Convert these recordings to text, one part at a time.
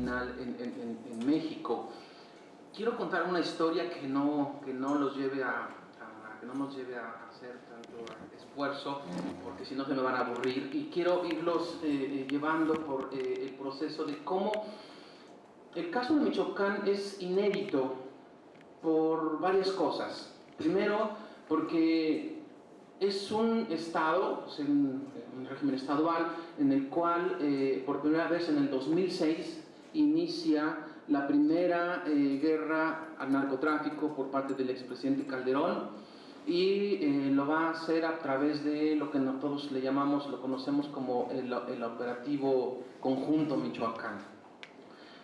criminal en México. Quiero contar una historia que no nos lleve a hacer tanto esfuerzo, porque si no se me van a aburrir, y quiero irlos llevando por el proceso de cómo el caso de Michoacán es inédito por varias cosas. Primero, porque es un estado, es un régimen estadual en el cual por primera vez en el 2006 inicia la primera guerra al narcotráfico por parte del expresidente Calderón, y lo va a hacer a través de lo que todos le llamamos, lo conocemos como el operativo conjunto Michoacán.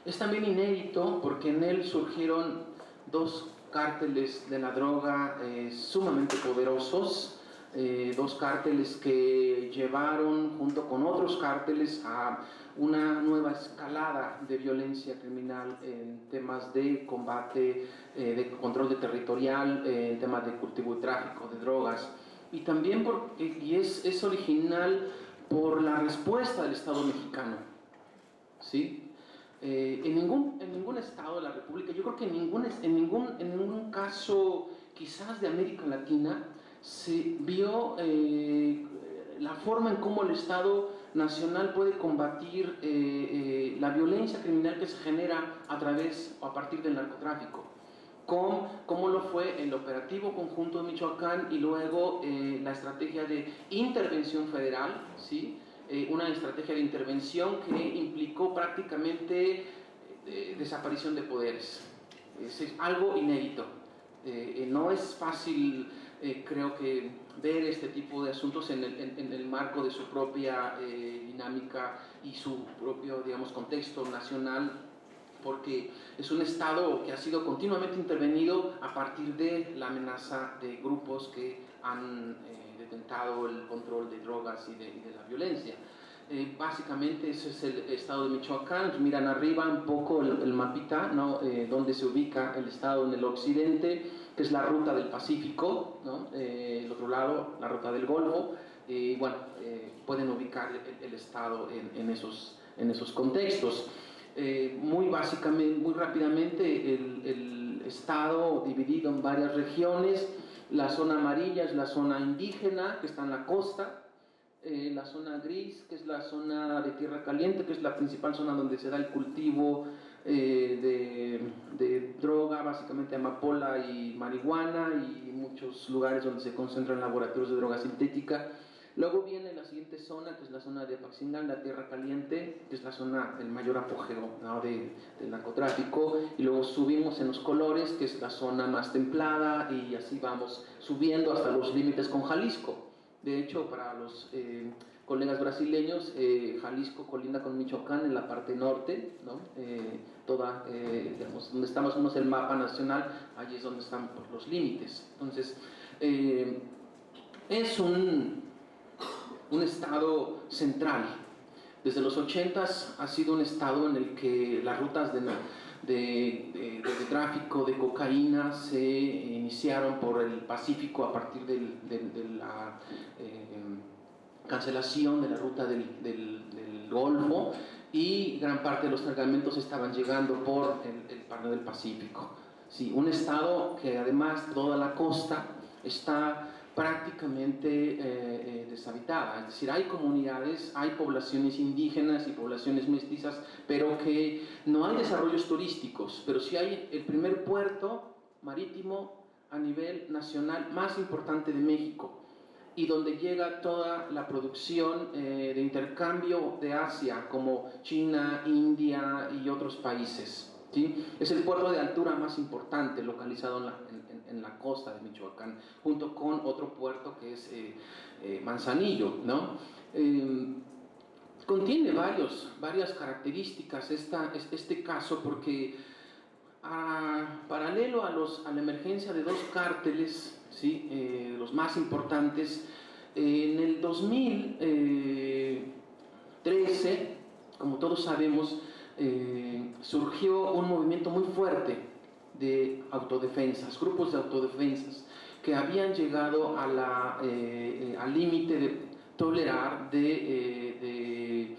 Es también inédito porque en él surgieron dos cárteles de la droga sumamente poderosos, dos cárteles que llevaron junto con otros cárteles a una nueva escalada de violencia criminal en temas de combate, de control territorial, en temas de cultivo y tráfico de drogas, y también es original por la respuesta del Estado mexicano, ¿sí? En ningún estado de la República, yo creo que en ningún caso quizás de América Latina, se vio la forma en cómo el Estado Nacional puede combatir la violencia criminal que se genera a través o a partir del narcotráfico, como lo fue el operativo conjunto de Michoacán, y luego la estrategia de intervención federal, ¿sí? Una estrategia de intervención que implicó prácticamente desaparición de poderes. Es algo inédito. No es fácil, creo que, ver este tipo de asuntos en el marco de su propia dinámica y su propio, digamos, contexto nacional, porque es un estado que ha sido continuamente intervenido a partir de la amenaza de grupos que han detentado el control de drogas y de la violencia. Básicamente ese es el estado de Michoacán. Miran arriba un poco el mapita, ¿no? Donde se ubica el estado en el occidente, que es la ruta del Pacífico, ¿no? El otro lado, la ruta del Golfo. Bueno, pueden ubicar el estado en esos contextos. Muy básicamente, muy rápidamente, el estado dividido en varias regiones. La zona amarilla es la zona indígena, que está en la costa. La zona gris, que es la zona de tierra caliente, que es la principal zona donde se da el cultivo de droga, básicamente amapola y marihuana, y muchos lugares donde se concentran laboratorios de droga sintética. Luego viene la siguiente zona, que es la zona de Apaxingán, la tierra caliente, que es la zona del mayor apogeo, ¿no? del narcotráfico, y luego subimos en los colores, que es la zona más templada, y así vamos subiendo hasta los límites con Jalisco. De hecho, para los colegas brasileños, Jalisco colinda con Michoacán en la parte norte, ¿no? Digamos, donde estamos, el mapa nacional, allí es donde están los límites. Entonces, es un estado central. Desde los 80s ha sido un estado en el que las rutas de tráfico de cocaína se iniciaron por el Pacífico a partir de la cancelación de la ruta del Golfo, y gran parte de los cargamentos estaban llegando por el Parque del Pacífico. Sí, un estado que además toda la costa está prácticamente deshabitada, es decir, hay comunidades, hay poblaciones indígenas y poblaciones mestizas, pero que no hay desarrollos turísticos, pero sí hay el primer puerto marítimo a nivel nacional más importante de México, y donde llega toda la producción de intercambio de Asia, como China, India y otros países. ¿Sí? Es el puerto de altura más importante localizado en la costa de Michoacán, junto con otro puerto que es Manzanillo, ¿no? Contiene varias características este caso, porque paralelo a la emergencia de dos cárteles, ¿sí? Los más importantes, en el 2013, como todos sabemos, surgió un movimiento muy fuerte de autodefensas, grupos de autodefensas que habían llegado al límite de tolerar, de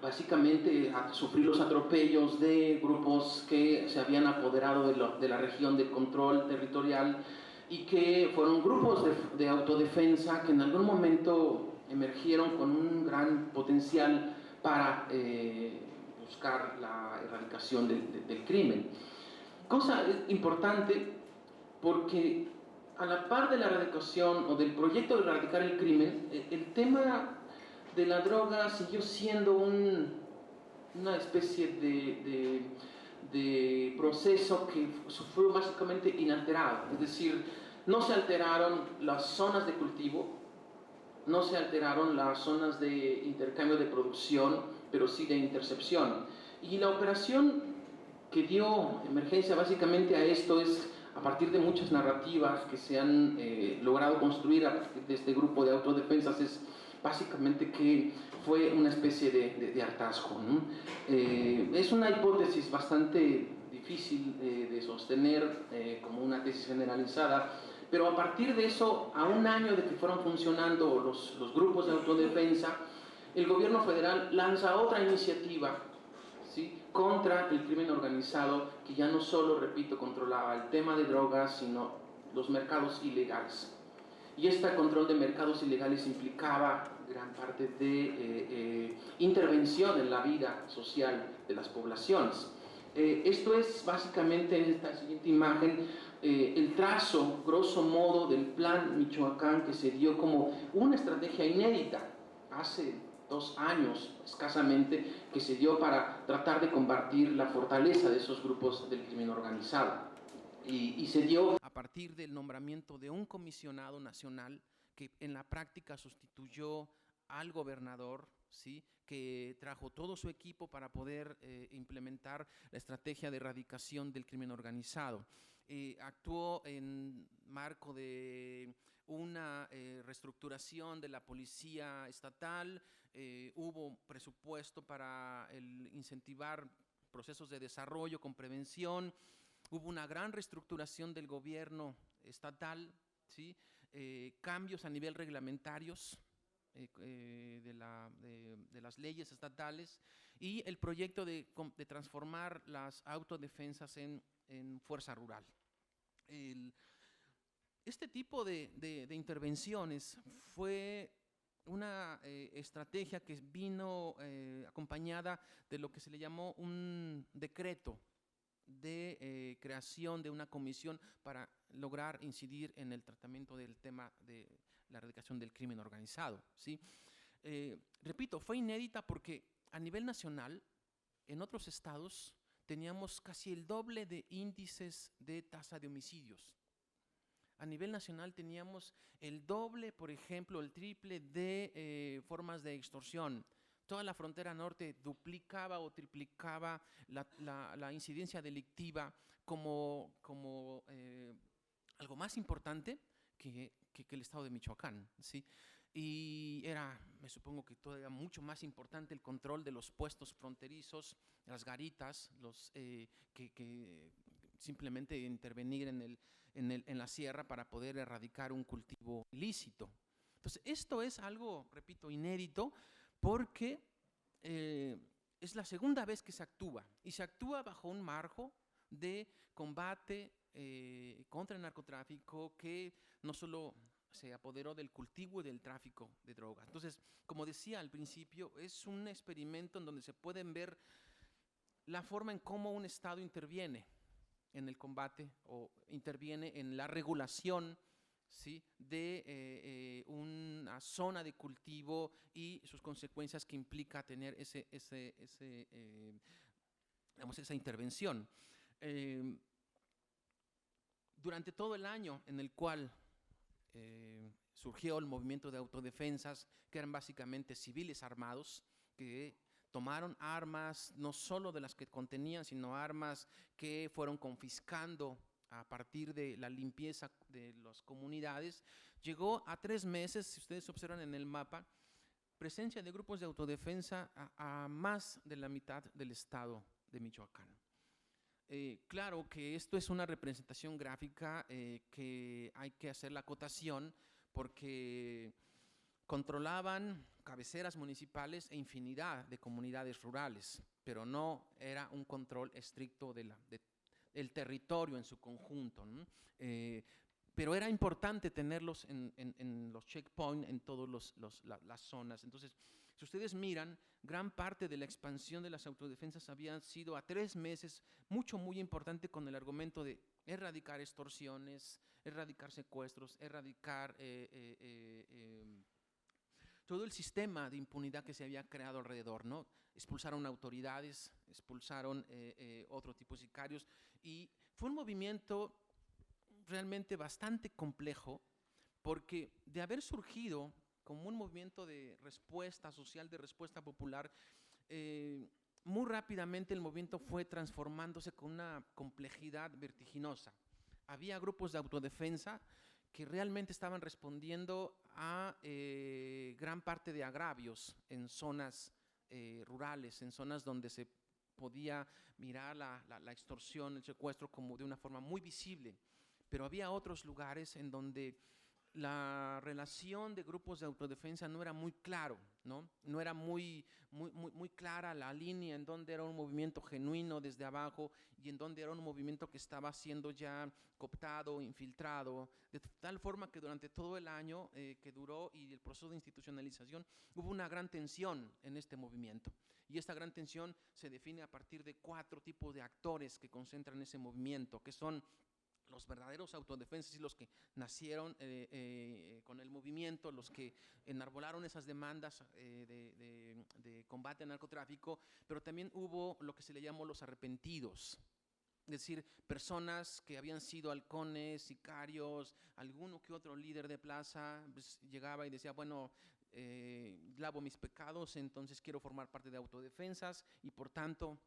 básicamente a sufrir los atropellos de grupos que se habían apoderado de la región de control territorial y que fueron grupos de autodefensa que en algún momento emergieron con un gran potencial para buscar la erradicación del crimen. Cosa importante porque a la par de la erradicación o del proyecto de erradicar el crimen, el tema de la droga siguió siendo una especie de proceso que fue básicamente inalterado. Es decir, no se alteraron las zonas de cultivo, no se alteraron las zonas de intercambio de producción, pero sí de intercepción. Y la operación que dio emergencia básicamente a esto es a partir de muchas narrativas que se han logrado construir a partir de este grupo de autodefensas, es básicamente que fue una especie de hartazgo, ¿no? Es una hipótesis bastante difícil de sostener como una tesis generalizada, pero a partir de eso, a un año de que fueron funcionando los grupos de autodefensa, el gobierno federal lanza otra iniciativa, ¿sí?, contra el crimen organizado, que ya no solo, repito, controlaba el tema de drogas, sino los mercados ilegales. Y este control de mercados ilegales implicaba gran parte de intervención en la vida social de las poblaciones. Esto es básicamente en esta siguiente imagen el trazo, grosso modo, del Plan Michoacán, que se dio como una estrategia inédita hace 2 años escasamente, que se dio para tratar de combatir la fortaleza de esos grupos del crimen organizado. Y se dio a partir del nombramiento de un comisionado nacional que en la práctica sustituyó al gobernador, ¿sí?, que trajo todo su equipo para poder implementar la estrategia de erradicación del crimen organizado. Actuó en marco de una reestructuración de la policía estatal, hubo presupuesto para incentivar procesos de desarrollo con prevención, hubo una gran reestructuración del gobierno estatal, ¿sí?, cambios a nivel reglamentarios de las leyes estatales y el proyecto de transformar las autodefensas en fuerza rural. Este tipo de intervenciones fue una estrategia que vino acompañada de lo que se le llamó un decreto de creación de una comisión para lograr incidir en el tratamiento del tema de la erradicación del crimen organizado, ¿sí? Repito, fue inédita porque a nivel nacional, en otros estados, teníamos casi el doble de índices de tasa de homicidios. A nivel nacional teníamos el doble, por ejemplo, el triple de formas de extorsión. Toda la frontera norte duplicaba o triplicaba la incidencia delictiva como algo más importante que el estado de Michoacán, ¿sí? Y era, me supongo que todavía mucho más importante el control de los puestos fronterizos, las garitas, que simplemente intervenir en la sierra para poder erradicar un cultivo ilícito. Entonces, esto es algo, repito, inédito, porque es la segunda vez que se actúa, y se actúa bajo un marco de combate contra el narcotráfico que no solo se apoderó del cultivo y del tráfico de drogas. Entonces, como decía al principio, es un experimento en donde se pueden ver la forma en cómo un Estado interviene en el combate o interviene en la regulación, ¿sí?, de una zona de cultivo y sus consecuencias que implica tener esa intervención. Durante todo el año en el cual surgió el movimiento de autodefensas, que eran básicamente civiles armados, que tomaron armas, no solo de las que contenían, sino armas que fueron confiscando a partir de la limpieza de las comunidades. Llegó a 3 meses, si ustedes observan en el mapa, presencia de grupos de autodefensa a más de la mitad del estado de Michoacán. Claro que esto es una representación gráfica que hay que hacer la acotación porque controlaban cabeceras municipales e infinidad de comunidades rurales, pero no era un control estricto del territorio en su conjunto, ¿no? Pero era importante tenerlos en los checkpoints, en todas las zonas. Entonces, si ustedes miran, gran parte de la expansión de las autodefensas había sido a 3 meses, muy importante, con el argumento de erradicar extorsiones, erradicar secuestros, erradicar todo el sistema de impunidad que se había creado alrededor, ¿no? Expulsaron autoridades, expulsaron otro tipo de sicarios, y fue un movimiento realmente bastante complejo, porque de haber surgido como un movimiento de respuesta social, de respuesta popular, muy rápidamente el movimiento fue transformándose con una complejidad vertiginosa. Había grupos de autodefensa que realmente estaban respondiendo a gran parte de agravios en zonas rurales, en zonas donde se podía mirar la extorsión, el secuestro como de una forma muy visible. Pero había otros lugares en donde la relación de grupos de autodefensa no era muy claro, ¿no? No era muy clara la línea en donde era un movimiento genuino desde abajo y en donde era un movimiento que estaba siendo ya cooptado, infiltrado, de tal forma que durante todo el año que duró y el proceso de institucionalización hubo una gran tensión en este movimiento. Y esta gran tensión se define a partir de 4 tipos de actores que concentran ese movimiento, que son los verdaderos autodefensas y los que nacieron con el movimiento, los que enarbolaron esas demandas de combate al narcotráfico, pero también hubo lo que se le llamó los arrepentidos. Es decir, personas que habían sido halcones, sicarios, alguno que otro líder de plaza, pues, llegaba y decía, bueno, lavo mis pecados, entonces quiero formar parte de autodefensas, y por tanto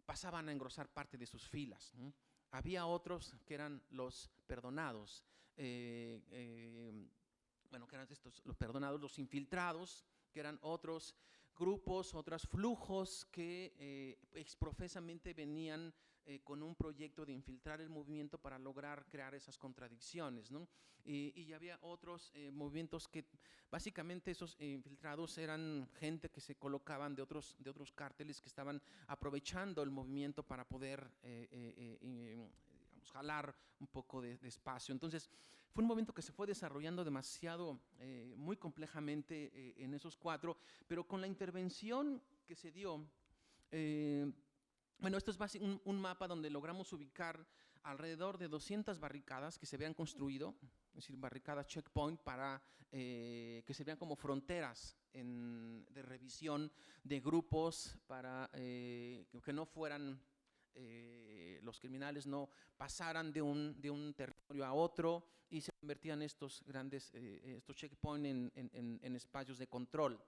pasaban a engrosar parte de sus filas, ¿no? Había otros que eran los perdonados, bueno, que eran los perdonados, los infiltrados, que eran otros grupos, otros flujos que exprofesamente venían con un proyecto de infiltrar el movimiento para lograr crear esas contradicciones, ¿no? Y había otros movimientos que básicamente esos infiltrados eran gente que se colocaban de otros cárteles que estaban aprovechando el movimiento para poder digamos, jalar un poco de espacio. Entonces fue un movimiento que se fue desarrollando demasiado, muy complejamente en esos 4, pero con la intervención que se dio, bueno, esto es un mapa donde logramos ubicar alrededor de 200 barricadas que se habían construido, es decir, barricadas checkpoint para que se vean como fronteras de revisión de grupos para que no fueran, los criminales no pasaran de un territorio a otro y se convertían estos grandes estos checkpoints en espacios de control.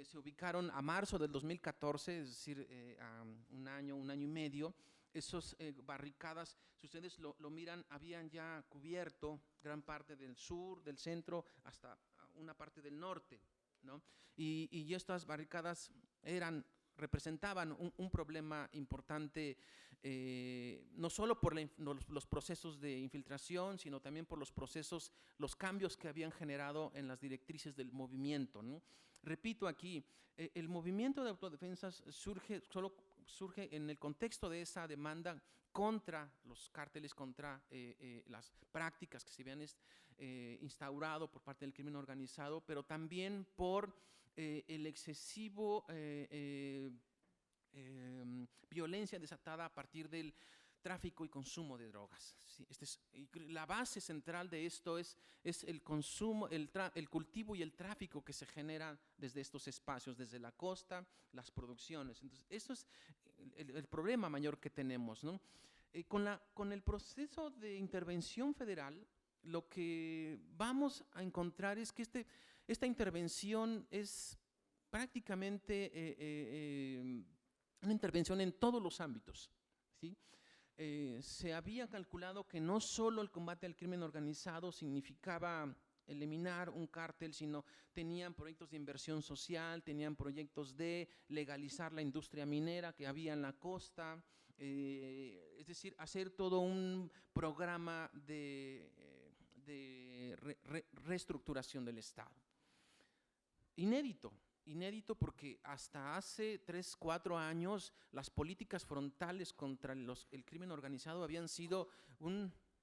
Se ubicaron a marzo del 2014, es decir, a un año y medio. Esas barricadas, si ustedes lo miran, habían ya cubierto gran parte del sur, del centro, hasta una parte del norte, ¿no? Y estas barricadas representaban un problema importante, no solo por los procesos de infiltración, sino también por los cambios que habían generado en las directrices del movimiento, ¿no? Repito aquí, el movimiento de autodefensas surge en el contexto de esa demanda contra los cárteles, contra las prácticas que se habían instaurado por parte del crimen organizado, pero también por el excesivo violencia desatada a partir del tráfico y consumo de drogas. ¿Sí? La base central de esto es el consumo, el cultivo y el tráfico que se genera desde estos espacios, desde la costa, las producciones. Entonces, eso es el problema mayor que tenemos, ¿no? Con el proceso de intervención federal, lo que vamos a encontrar es que esta intervención es prácticamente una intervención en todos los ámbitos, ¿sí? Se había calculado que no solo el combate al crimen organizado significaba eliminar un cártel, sino tenían proyectos de inversión social, tenían proyectos de legalizar la industria minera que había en la costa, es decir, hacer todo un programa de de reestructuración del Estado. Inédito porque hasta hace 3, 4 años las políticas frontales contra el crimen organizado habían sido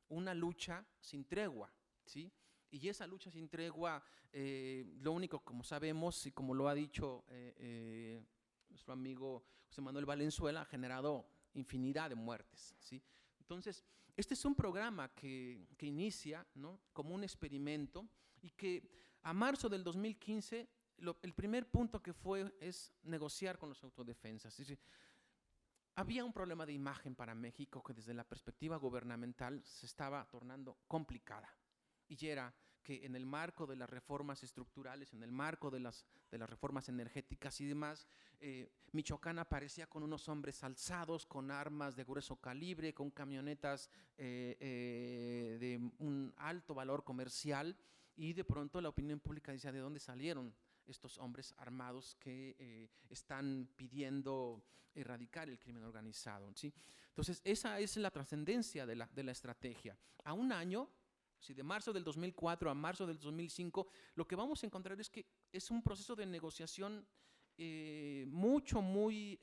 una lucha sin tregua, ¿sí? Y esa lucha sin tregua, lo único, como sabemos y como lo ha dicho nuestro amigo José Manuel Valenzuela, ha generado infinidad de muertes, ¿sí? Entonces, este es un programa que inicia, ¿no?, como un experimento y que a marzo del 2015, el primer punto que fue es negociar con los autodefensas. Es decir, había un problema de imagen para México que desde la perspectiva gubernamental se estaba tornando complicada. Y era que en el marco de las reformas estructurales, en el marco de las reformas energéticas y demás, Michoacán aparecía con unos hombres alzados, con armas de grueso calibre, con camionetas de un alto valor comercial, y de pronto la opinión pública decía: ¿de dónde salieron estos hombres armados que están pidiendo erradicar el crimen organizado? ¿Sí? Entonces, esa es la trascendencia de la estrategia. A un año, si de marzo del 2004 a marzo del 2005, lo que vamos a encontrar es que es un proceso de negociación muy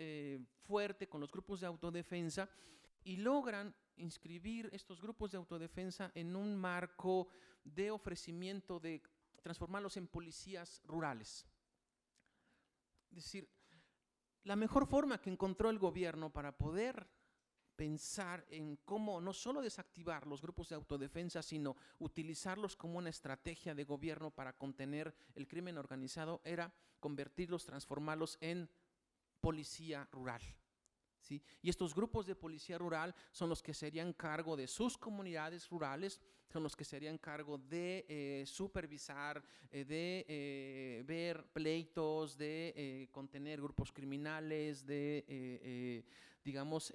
fuerte con los grupos de autodefensa, y logran inscribir estos grupos de autodefensa en un marco de ofrecimiento de transformarlos en policías rurales. Es decir, la mejor forma que encontró el gobierno para poder pensar en cómo no solo desactivar los grupos de autodefensa, sino utilizarlos como una estrategia de gobierno para contener el crimen organizado, era convertirlos, transformarlos en policía rural. ¿Sí? Y estos grupos de policía rural son los que se harían cargo de sus comunidades rurales, son los que se harían cargo de supervisar, de ver pleitos, de contener grupos criminales, de, digamos,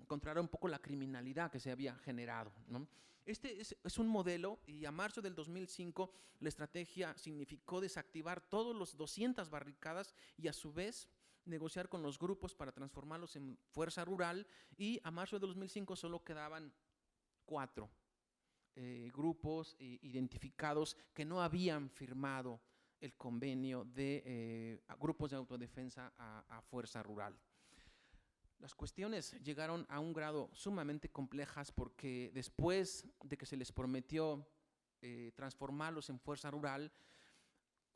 controlar un poco la criminalidad que se había generado, ¿no? Este es un modelo, y a marzo del 2005 la estrategia significó desactivar todos los 200 barricadas y a su vez negociar con los grupos para transformarlos en fuerza rural, y a marzo de 2005 solo quedaban 4 grupos identificados que no habían firmado el convenio de grupos de autodefensa a fuerza rural. Las cuestiones llegaron a un grado sumamente complejas porque después de que se les prometió transformarlos en fuerza rural,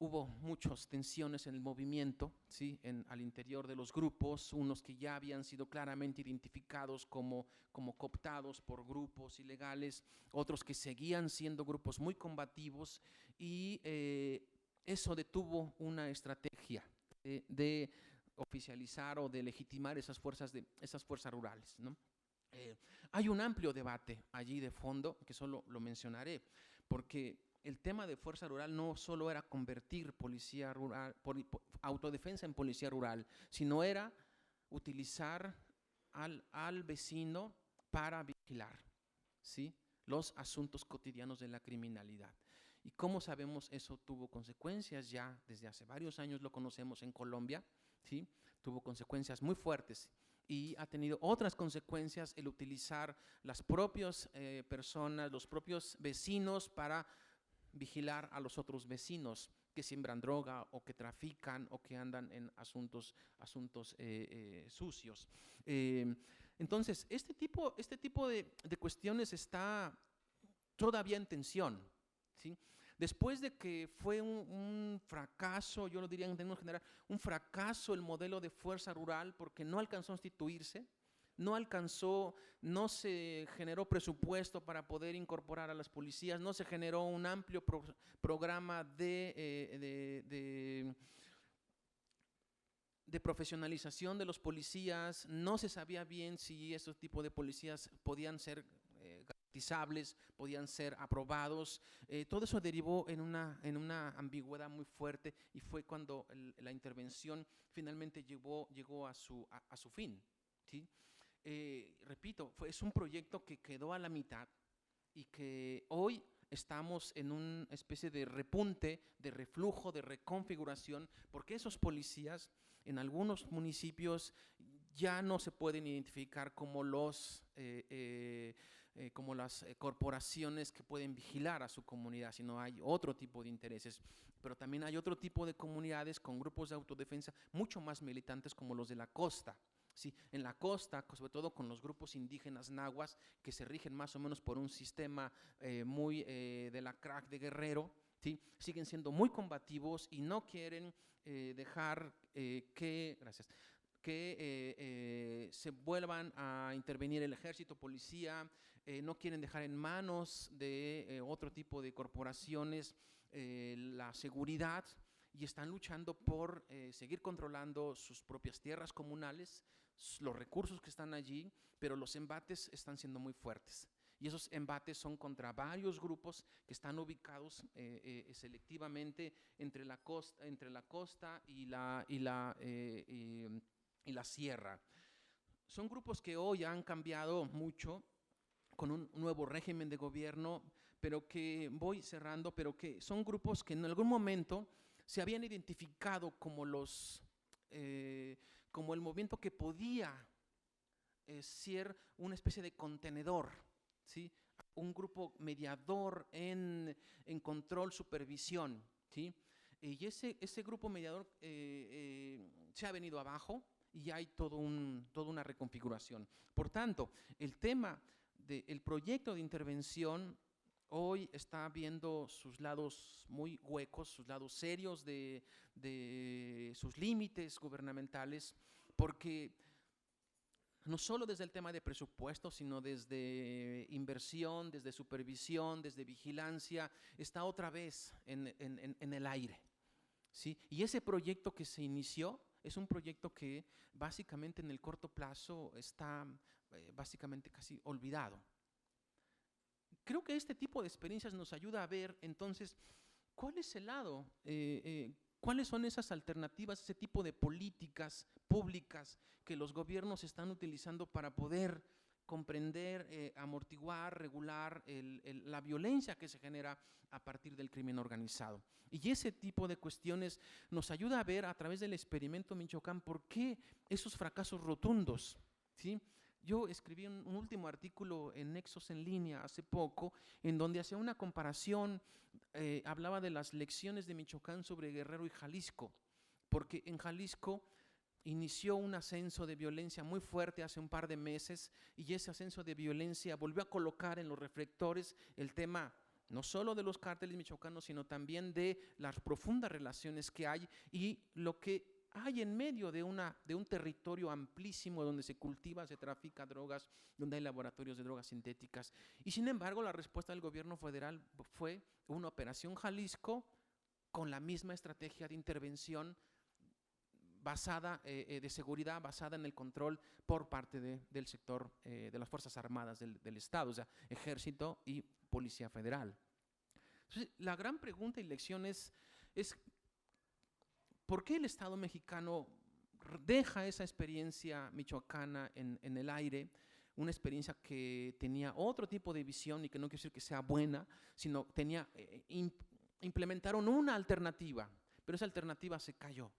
hubo muchas tensiones en el movimiento, ¿sí? Al interior de los grupos, unos que ya habían sido claramente identificados como cooptados por grupos ilegales, otros que seguían siendo grupos muy combativos, y eso detuvo una estrategia de oficializar o de legitimar esas fuerzas rurales, ¿no? Hay un amplio debate allí de fondo, que solo lo mencionaré, porque el tema de fuerza rural no solo era convertir policía rural, autodefensa en policía rural, sino era utilizar al vecino para vigilar, ¿sí?, los asuntos cotidianos de la criminalidad. Y como sabemos, eso tuvo consecuencias ya desde hace varios años, lo conocemos en Colombia, ¿sí? Tuvo consecuencias muy fuertes, y ha tenido otras consecuencias el utilizar las propias personas, los propios vecinos para vigilar a los otros vecinos que siembran droga o que trafican o que andan en asuntos sucios. Entonces, este tipo de cuestiones está todavía en tensión, ¿sí? Después de que fue un fracaso, yo lo diría en términos general, un fracaso el modelo de fuerza rural porque no alcanzó a instituirse, no se generó presupuesto para poder incorporar a las policías, no se generó un amplio programa de profesionalización de los policías, no se sabía bien si esos tipos de policías podían ser garantizables, podían ser aprobados. Todo eso derivó en una ambigüedad muy fuerte, y fue cuando la intervención finalmente llegó a su fin, ¿sí? Repito, es un proyecto que quedó a la mitad y que hoy estamos en una especie de repunte, de reflujo, de reconfiguración, porque esos policías en algunos municipios ya no se pueden identificar como los como las corporaciones que pueden vigilar a su comunidad, sino hay otro tipo de intereses. Pero también hay otro tipo de comunidades con grupos de autodefensa mucho más militantes como los de la costa. Sí, en la costa, sobre todo con los grupos indígenas nahuas, que se rigen más o menos por un sistema muy de la CRAC de Guerrero, ¿sí? Siguen siendo muy combativos y no quieren dejar gracias, que se vuelvan a intervenir el ejército, policía, no quieren dejar en manos de otro tipo de corporaciones la seguridad, y están luchando por seguir controlando sus propias tierras comunales, los recursos que están allí, pero los embates están siendo muy fuertes. Y esos embates son contra varios grupos que están ubicados selectivamente entre la costa y la sierra. Son grupos que hoy han cambiado mucho con un nuevo régimen de gobierno, pero que voy cerrando, pero que son grupos que en algún momento se habían identificado como como el movimiento que podía ser una especie de contenedor, ¿sí? Un grupo mediador en control, supervisión, ¿sí? Y ese grupo mediador se ha venido abajo y hay toda una reconfiguración. Por tanto, el tema del proyecto de intervención hoy está viendo sus lados muy huecos, sus lados serios de sus límites gubernamentales, porque no solo desde el tema de presupuesto, sino desde inversión, desde supervisión, desde vigilancia, está otra vez en el aire, ¿sí? Y ese proyecto que se inició es un proyecto que básicamente en el corto plazo está básicamente casi olvidado. Creo que este tipo de experiencias nos ayuda a ver entonces cuál es el lado, cuáles son esas alternativas, ese tipo de políticas públicas que los gobiernos están utilizando para poder comprender, amortiguar, regular la violencia que se genera a partir del crimen organizado. Y ese tipo de cuestiones nos ayuda a ver a través del experimento Michoacán por qué esos fracasos rotundos, ¿sí? Yo escribí un último artículo en Nexos en Línea hace poco, en donde hacía una comparación, hablaba de las lecciones de Michoacán sobre Guerrero y Jalisco, porque en Jalisco inició un ascenso de violencia muy fuerte hace un par de meses, y ese ascenso de violencia volvió a colocar en los reflectores el tema no solo de los cárteles michoacanos, sino también de las profundas relaciones que hay y lo que hay en medio de un territorio amplísimo donde se cultiva, se trafica drogas, donde hay laboratorios de drogas sintéticas. Y sin embargo, la respuesta del gobierno federal fue una operación Jalisco con la misma estrategia de intervención basada, de seguridad, basada en el control por parte del sector de las Fuerzas Armadas del Estado, o sea, Ejército y Policía Federal. Entonces, la gran pregunta y lección es ¿por qué el Estado mexicano deja esa experiencia michoacana en el aire? Una experiencia que tenía otro tipo de visión y que no quiere decir que sea buena, sino implementaron una alternativa, pero esa alternativa se cayó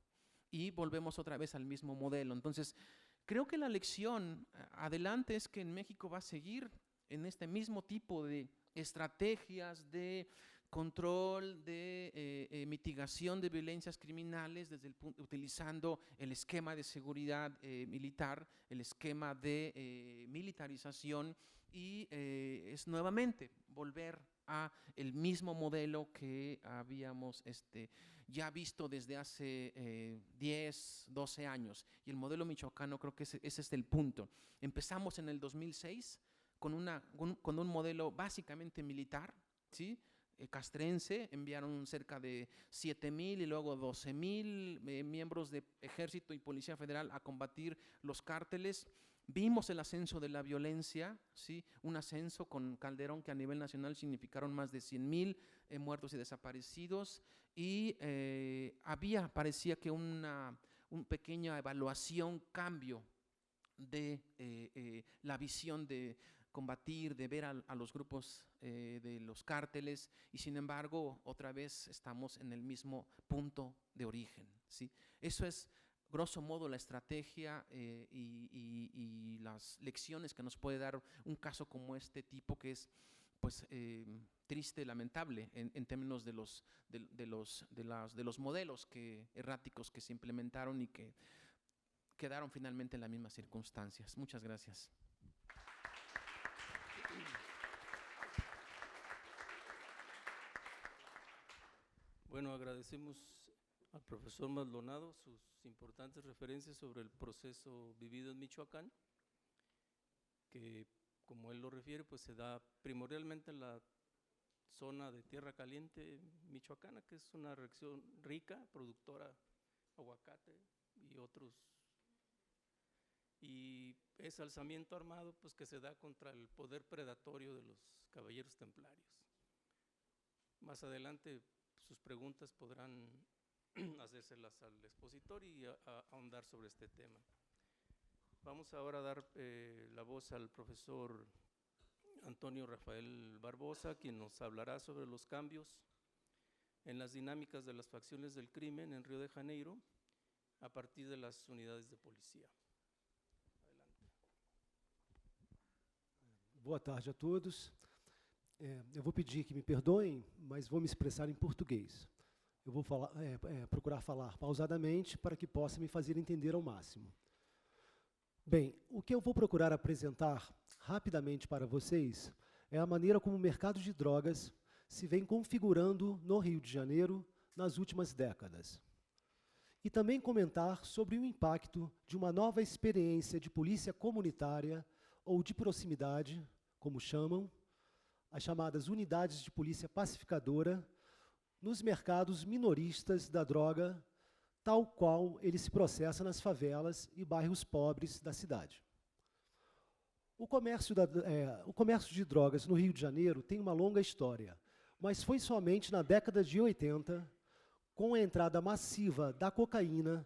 y volvemos otra vez al mismo modelo. Entonces, creo que la lección adelante es que en México va a seguir en este mismo tipo de estrategias de control, de mitigación de violencias criminales utilizando el esquema de seguridad militar, el esquema de militarización, y es nuevamente volver a el mismo modelo que habíamos ya visto desde hace 10, 12 años. Y el modelo michoacano, creo que ese es el punto. Empezamos en el 2006 con un modelo básicamente militar, ¿sí? Castrense, enviaron cerca de 7,000 y luego 12,000 miembros de Ejército y Policía Federal a combatir los cárteles. Vimos el ascenso de la violencia, ¿sí? Un ascenso con Calderón que a nivel nacional significaron más de 100,000 muertos y desaparecidos, y parecía que una pequeña evaluación, cambio de la visión de combatir, de ver a los grupos de los cárteles, y sin embargo otra vez estamos en el mismo punto de origen, ¿sí? Eso es grosso modo la estrategia y las lecciones que nos puede dar un caso como este tipo, que es pues triste, lamentable en términos de los modelos erráticos que se implementaron y que quedaron finalmente en las mismas circunstancias. Muchas gracias. Bueno, agradecemos al profesor Maldonado sus importantes referencias sobre el proceso vivido en Michoacán, que, como él lo refiere, pues se da primordialmente en la zona de Tierra Caliente michoacana, que es una región rica, productora aguacate y otros, y ese alzamiento armado pues que se da contra el poder predatorio de los caballeros templarios. Más adelante sus preguntas podrán hacérselas al expositor y ahondar sobre este tema. Vamos ahora a dar la voz al profesor Antonio Rafael Barbosa, quien nos hablará sobre los cambios en las dinámicas de las facciones del crimen en Río de Janeiro a partir de las unidades de policía. Adelante. Boa tarde a todos. Eu vou pedir que me perdoem, mas vou me expressar em português. Eu vou procurar falar pausadamente para que possa me fazer entender ao máximo. Bem, o que eu vou procurar apresentar rapidamente para vocês é a maneira como o mercado de drogas se vem configurando no Rio de Janeiro nas últimas décadas. E também comentar sobre o impacto de uma nova experiência de polícia comunitária ou de proximidade, como chamam, as chamadas unidades de polícia pacificadora, nos mercados minoristas da droga, tal qual ele se processa nas favelas e bairros pobres da cidade. O comércio de drogas no Rio de Janeiro tem uma longa história, mas foi somente na década de 80, com a entrada massiva da cocaína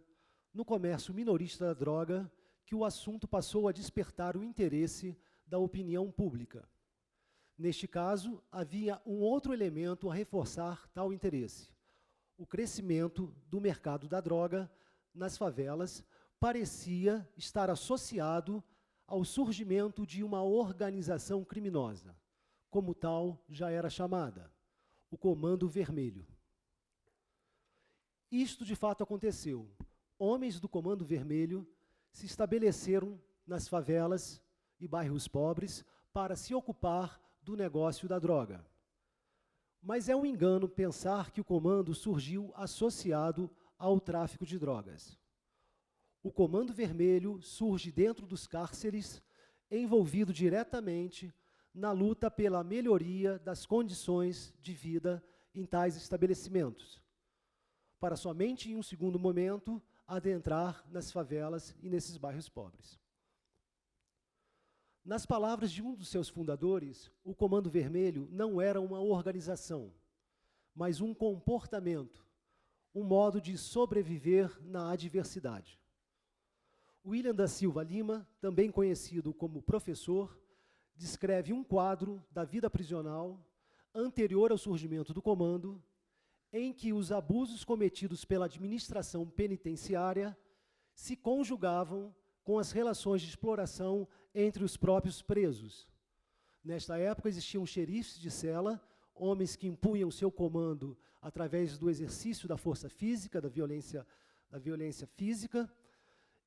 no comércio minorista da droga, que o assunto passou a despertar o interesse da opinião pública. Neste caso, havia um outro elemento a reforçar tal interesse. O crescimento do mercado da droga nas favelas parecia estar associado ao surgimento de uma organização criminosa, como tal já era chamada, o Comando Vermelho. Isto de fato aconteceu. Homens do Comando Vermelho se estabeleceram nas favelas e bairros pobres para se ocupar do negócio da droga. Mas é um engano pensar que o comando surgiu associado ao tráfico de drogas. O Comando Vermelho surge dentro dos cárceres, envolvido diretamente na luta pela melhoria das condições de vida em tais estabelecimentos, para somente em um segundo momento adentrar nas favelas e nesses bairros pobres. Nas palavras de um dos seus fundadores, o Comando Vermelho não era uma organização, mas um comportamento, um modo de sobreviver na adversidade. William da Silva Lima, também conhecido como professor, descreve um quadro da vida prisional anterior ao surgimento do comando, em que os abusos cometidos pela administração penitenciária se conjugavam com as relações de exploração entre os próprios presos. Nesta época existiam xerifes de cela, homens que impunham seu comando através do exercício da força física, da violência física,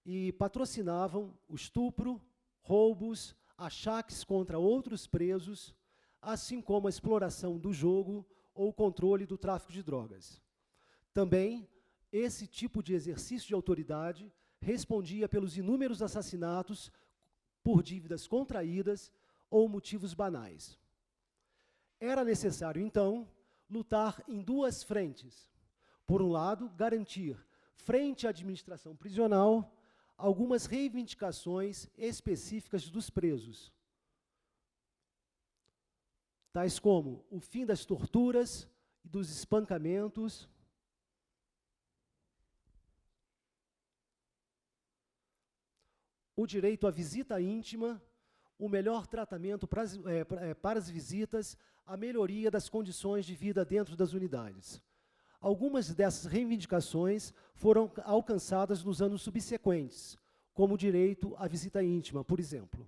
e patrocinavam o estupro, roubos, achaques contra outros presos, assim como a exploração do jogo ou o controle do tráfico de drogas. Também, esse tipo de exercício de autoridade respondia pelos inúmeros assassinatos por dívidas contraídas ou motivos banais. Era necessário, então, lutar em duas frentes. Por um lado, garantir, frente à administração prisional, algumas reivindicações específicas dos presos, tais como o fim das torturas e dos espancamentos, o direito à visita íntima, o melhor tratamento para as visitas, a melhoria das condições de vida dentro das unidades. Algumas dessas reivindicações foram alcançadas nos anos subsequentes, como o direito à visita íntima, por exemplo.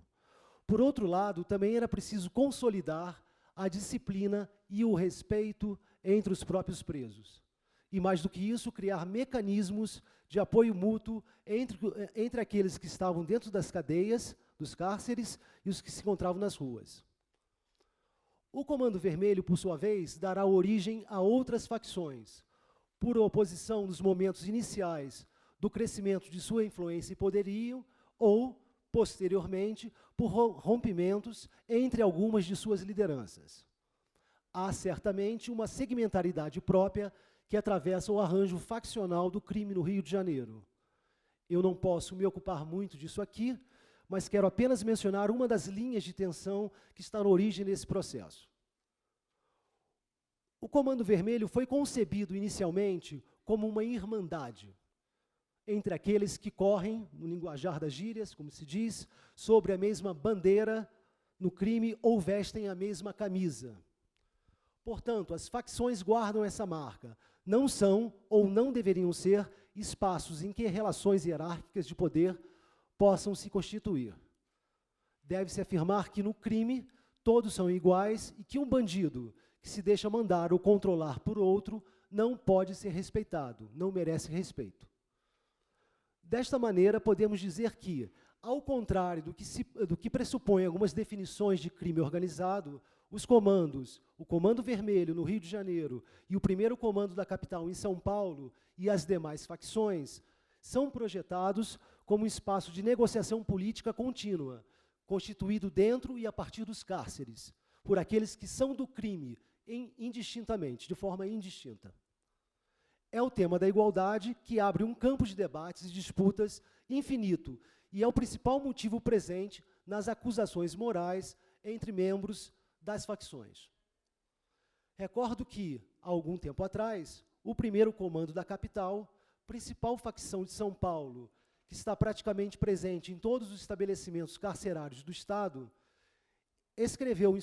Por outro lado, também era preciso consolidar a disciplina e o respeito entre os próprios presos. E, mais do que isso, criar mecanismos de apoio mútuo entre aqueles que estavam dentro das cadeias, dos cárceres, e os que se encontravam nas ruas. O Comando Vermelho, por sua vez, dará origem a outras facções, por oposição nos momentos iniciais do crescimento de sua influência e poderio, ou, posteriormente, por rompimentos entre algumas de suas lideranças. Há, certamente, uma segmentaridade própria que atravessa o arranjo faccional do crime no Rio de Janeiro. Eu não posso me ocupar muito disso aqui, mas quero apenas mencionar uma das linhas de tensão que está na origem desse processo. O Comando Vermelho foi concebido inicialmente como uma irmandade entre aqueles que correm, no linguajar das gírias, como se diz, sobre a mesma bandeira no crime ou vestem a mesma camisa. Portanto, as facções guardam essa marca. Não são, ou não deveriam ser, espaços em que relações hierárquicas de poder possam se constituir. Deve-se afirmar que no crime todos são iguais e que um bandido que se deixa mandar ou controlar por outro não pode ser respeitado, não merece respeito. Desta maneira, podemos dizer que, ao contrário do que pressupõem algumas definições de crime organizado, os comandos, o Comando Vermelho no Rio de Janeiro e o primeiro comando da capital em São Paulo e as demais facções, são projetados como um espaço de negociação política contínua, constituído dentro e a partir dos cárceres, por aqueles que são do crime, indistintamente, de forma indistinta. É o tema da igualdade que abre um campo de debates e disputas infinito e é o principal motivo presente nas acusações morais entre membros das facções. Recordo que, há algum tempo atrás, o primeiro comando da capital, principal facção de São Paulo, que está praticamente presente em todos os estabelecimentos carcerários do Estado, escreveu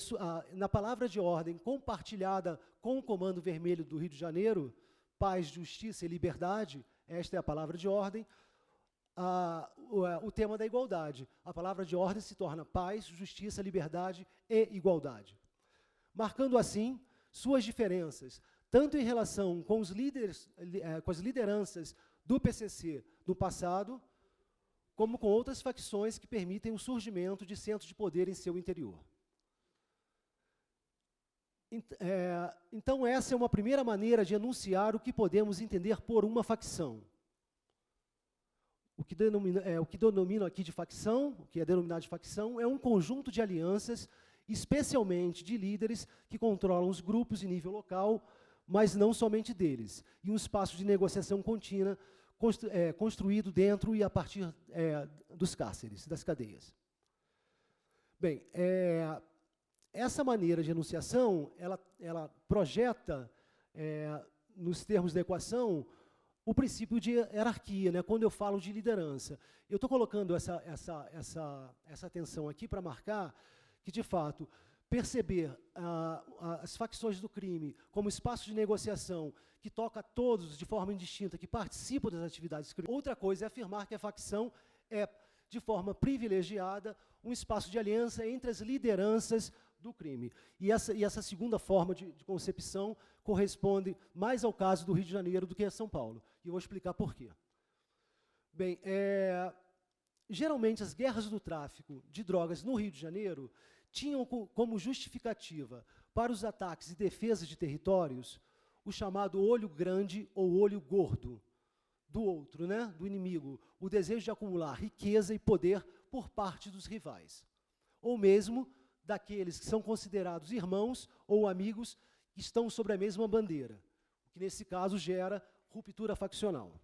na palavra de ordem compartilhada com o Comando Vermelho do Rio de Janeiro, paz, justiça e liberdade, esta é a palavra de ordem, o tema da igualdade. A palavra de ordem se torna paz, justiça, liberdade e igualdade. Marcando assim suas diferenças, tanto em relação com os líderes, com as lideranças do PCC no passado, como com outras facções que permitem o surgimento de centros de poder em seu interior. Então, essa é uma primeira maneira de enunciar o que podemos entender por uma facção. O que denomino aqui de facção, o que é denominado de facção, é um conjunto de alianças, especialmente de líderes que controlam os grupos em nível local, mas não somente deles, e um espaço de negociação contínua construído dentro e a partir dos cárceres, das cadeias. Bem, essa maneira de enunciação, ela projeta, nos termos da equação, o princípio de hierarquia, né, quando eu falo de liderança. Eu estou colocando essa tensão aqui para marcar que, de fato, perceber as facções do crime como espaço de negociação que toca a todos de forma indistinta, que participam das atividades criminosas. Outra coisa é afirmar que a facção é, de forma privilegiada, um espaço de aliança entre as lideranças do crime. E essa segunda forma de concepção corresponde mais ao caso do Rio de Janeiro do que a São Paulo. E eu vou explicar por quê. Bem, geralmente as guerras do tráfico de drogas no Rio de Janeiro tinham como justificativa para os ataques e defesas de territórios o chamado olho grande ou olho gordo do outro, né, do inimigo, o desejo de acumular riqueza e poder por parte dos rivais, ou mesmo daqueles que são considerados irmãos ou amigos que estão sobre a mesma bandeira, o que nesse caso gera ruptura faccional.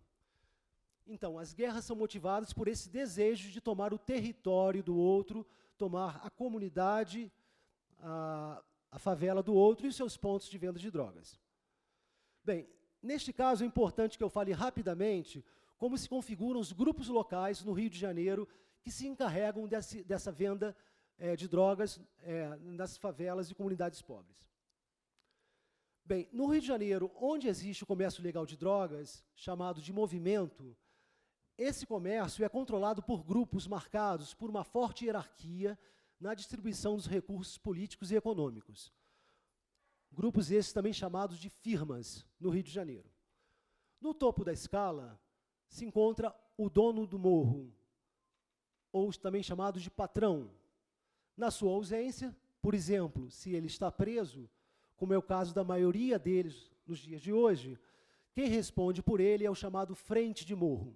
Então, as guerras são motivadas por esse desejo de tomar o território do outro, tomar a comunidade, a favela do outro e os seus pontos de venda de drogas. Bem, neste caso é importante que eu fale rapidamente como se configuram os grupos locais no Rio de Janeiro que se encarregam dessa venda de drogas nas favelas e comunidades pobres. Bem, no Rio de Janeiro, onde existe o comércio ilegal de drogas, chamado de movimento, esse comércio é controlado por grupos marcados por uma forte hierarquia na distribuição dos recursos políticos e econômicos. Grupos esses também chamados de firmas, no Rio de Janeiro. No topo da escala se encontra o dono do morro, ou também chamado de patrão. Na sua ausência, por exemplo, se ele está preso, como é o caso da maioria deles nos dias de hoje, quem responde por ele é o chamado frente de morro.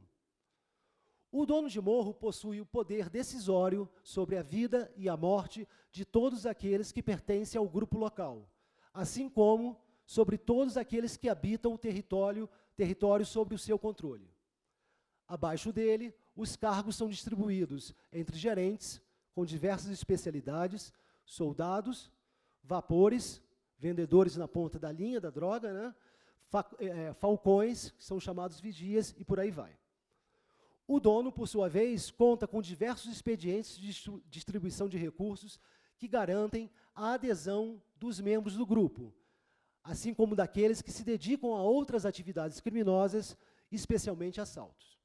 O dono de morro possui o poder decisório sobre a vida e a morte de todos aqueles que pertencem ao grupo local, assim como sobre todos aqueles que habitam o território sob o seu controle. Abaixo dele, os cargos são distribuídos entre gerentes, com diversas especialidades, soldados, vapores, vendedores na ponta da linha da droga, né? Falcões, que são chamados vigias, e por aí vai. O dono, por sua vez, conta com diversos expedientes de distribuição de recursos que garantem a adesão dos membros do grupo, assim como daqueles que se dedicam a outras atividades criminosas, especialmente assaltos.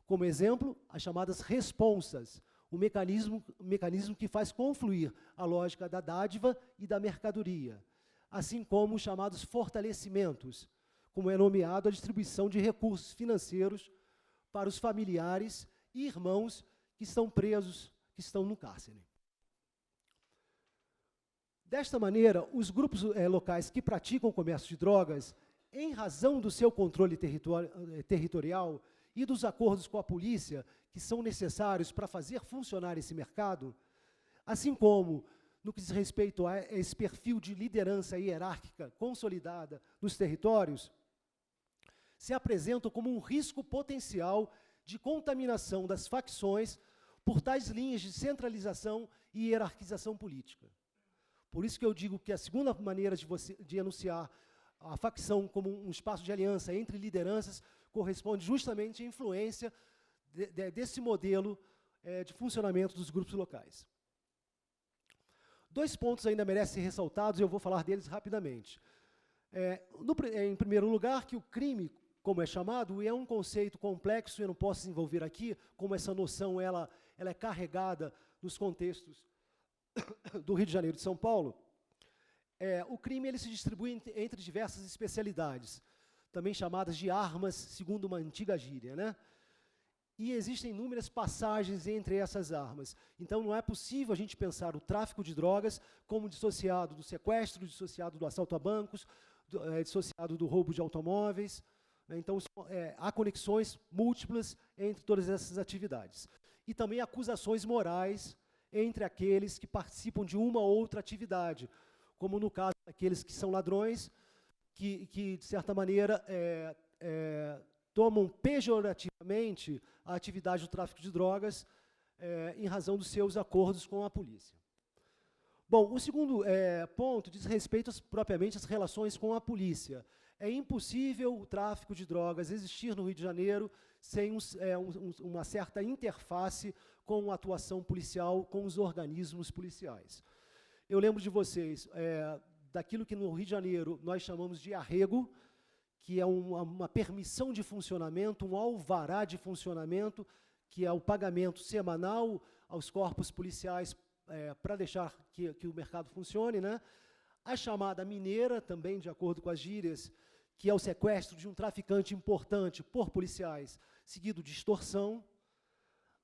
Como exemplo, as chamadas responsas, o mecanismo que faz confluir a lógica da dádiva e da mercadoria, assim como os chamados fortalecimentos, como é nomeado a distribuição de recursos financeiros para os familiares e irmãos que estão presos, que estão no cárcere. Desta maneira, os grupos locais que praticam o comércio de drogas, em razão do seu controle territorial e dos acordos com a polícia que são necessários para fazer funcionar esse mercado, assim como no que diz respeito a esse perfil de liderança hierárquica consolidada nos territórios, se apresentam como um risco potencial de contaminação das facções por tais linhas de centralização e hierarquização política. Por isso que eu digo que a segunda maneira de enunciar a facção como um espaço de aliança entre lideranças corresponde justamente à influência desse modelo de funcionamento dos grupos locais. Dois pontos ainda merecem ser ressaltados, e eu vou falar deles rapidamente. Em primeiro lugar, que o crime, como é chamado, é um conceito complexo, eu não posso desenvolver aqui, como essa noção ela é carregada nos contextos do Rio de Janeiro e de São Paulo. O crime ele se distribui entre diversas especialidades, também chamadas de armas, segundo uma antiga gíria, né? E existem inúmeras passagens entre essas armas. Então, não é possível a gente pensar o tráfico de drogas como dissociado do sequestro, dissociado do assalto a bancos, dissociado do roubo de automóveis. Né? Então, há conexões múltiplas entre todas essas atividades. E também acusações morais entre aqueles que participam de uma ou outra atividade, como no caso daqueles que são ladrões, que de certa maneira, tomam pejorativamente a atividade do tráfico de drogas em razão dos seus acordos com a polícia. Bom, o segundo ponto diz respeito propriamente às relações com a polícia. É impossível o tráfico de drogas existir no Rio de Janeiro sem uma certa interface com a atuação policial, com os organismos policiais. Eu lembro de vocês daquilo que no Rio de Janeiro nós chamamos de arrego, que é uma permissão de funcionamento, um alvará de funcionamento, que é o pagamento semanal aos corpos policiais para deixar que o mercado funcione, né? A chamada mineira, também de acordo com as gírias, que é o sequestro de um traficante importante por policiais, seguido de extorsão.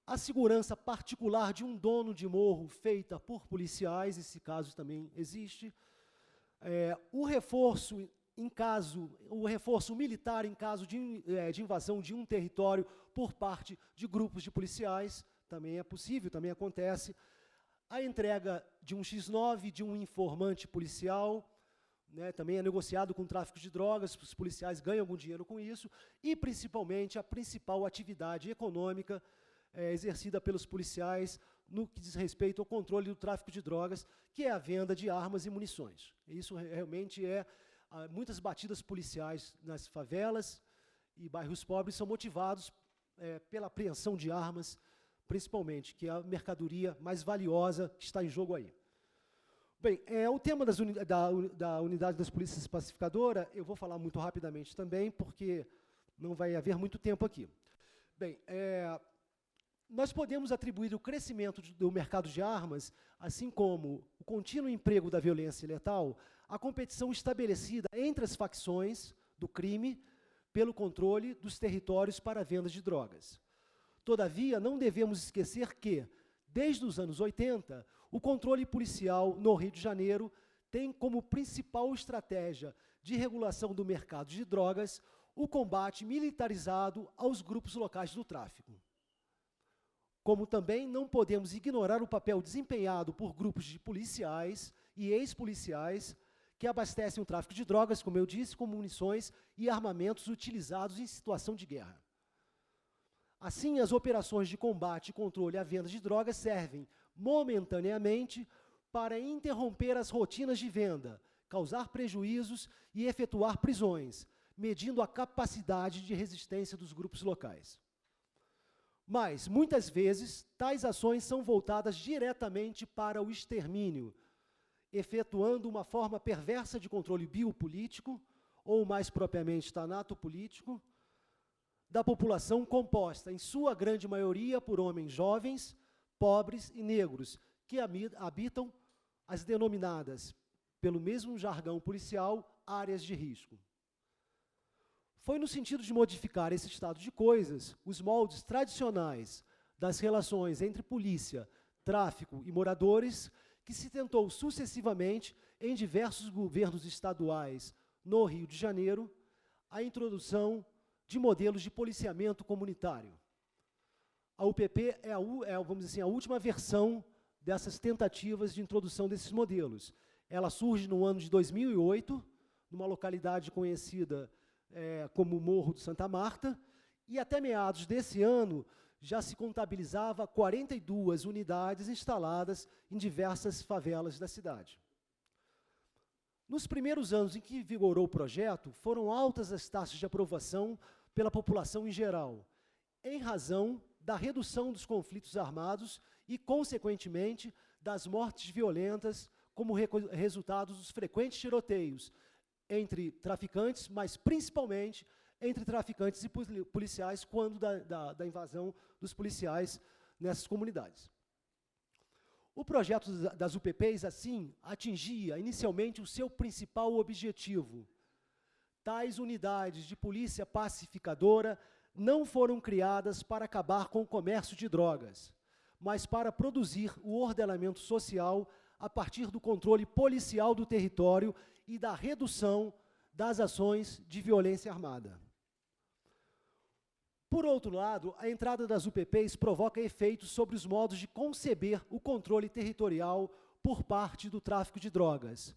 A segurança particular de um dono de morro feita por policiais, esse caso também existe. O reforço militar em caso de invasão de um território por parte de grupos de policiais, também é possível, também acontece. A entrega de um X9, de um informante policial, né, também é negociado com tráfico de drogas, os policiais ganham algum dinheiro com isso, e principalmente a principal atividade econômica exercida pelos policiais no que diz respeito ao controle do tráfico de drogas, que é a venda de armas e munições. Isso realmente muitas batidas policiais nas favelas e bairros pobres são motivados pela apreensão de armas, principalmente, que é a mercadoria mais valiosa que está em jogo aí. Bem, o tema da unidade das polícias pacificadora, eu vou falar muito rapidamente também, porque não vai haver muito tempo aqui. Bem, nós podemos atribuir o crescimento do mercado de armas, assim como o contínuo emprego da violência letal, à competição estabelecida entre as facções do crime pelo controle dos territórios para a venda de drogas. Todavia, não devemos esquecer que, desde os anos 80, o controle policial no Rio de Janeiro tem como principal estratégia de regulação do mercado de drogas o combate militarizado aos grupos locais do tráfico. Como também não podemos ignorar o papel desempenhado por grupos de policiais e ex-policiais que abastecem o tráfico de drogas, como eu disse, com munições e armamentos utilizados em situação de guerra. Assim, as operações de combate e controle à venda de drogas servem, momentaneamente, para interromper as rotinas de venda, causar prejuízos e efetuar prisões, medindo a capacidade de resistência dos grupos locais. Mas, muitas vezes, tais ações são voltadas diretamente para o extermínio, efetuando uma forma perversa de controle biopolítico, ou mais propriamente tanatopolítico, da população composta, em sua grande maioria, por homens jovens, pobres e negros, que habitam as denominadas, pelo mesmo jargão policial, áreas de risco. Foi no sentido de modificar esse estado de coisas, os moldes tradicionais das relações entre polícia, tráfico e moradores, que se tentou sucessivamente, em diversos governos estaduais no Rio de Janeiro, a introdução de modelos de policiamento comunitário. A UPP vamos dizer assim, a última versão dessas tentativas de introdução desses modelos. Ela surge no ano de 2008, numa localidade conhecida como Morro de Santa Marta, e até meados desse ano já se contabilizava 42 unidades instaladas em diversas favelas da cidade. Nos primeiros anos em que vigorou o projeto, foram altas as taxas de aprovação pela população em geral, em razão da redução dos conflitos armados e, consequentemente, das mortes violentas como resultado dos frequentes tiroteios entre traficantes, mas principalmente entre traficantes e policiais, quando da invasão dos policiais nessas comunidades. O projeto das UPPs, assim, atingia inicialmente o seu principal objetivo. Tais unidades de polícia pacificadora não foram criadas para acabar com o comércio de drogas, mas para produzir o ordenamento social a partir do controle policial do território e da redução das ações de violência armada. Por outro lado, a entrada das UPPs provoca efeitos sobre os modos de conceber o controle territorial por parte do tráfico de drogas.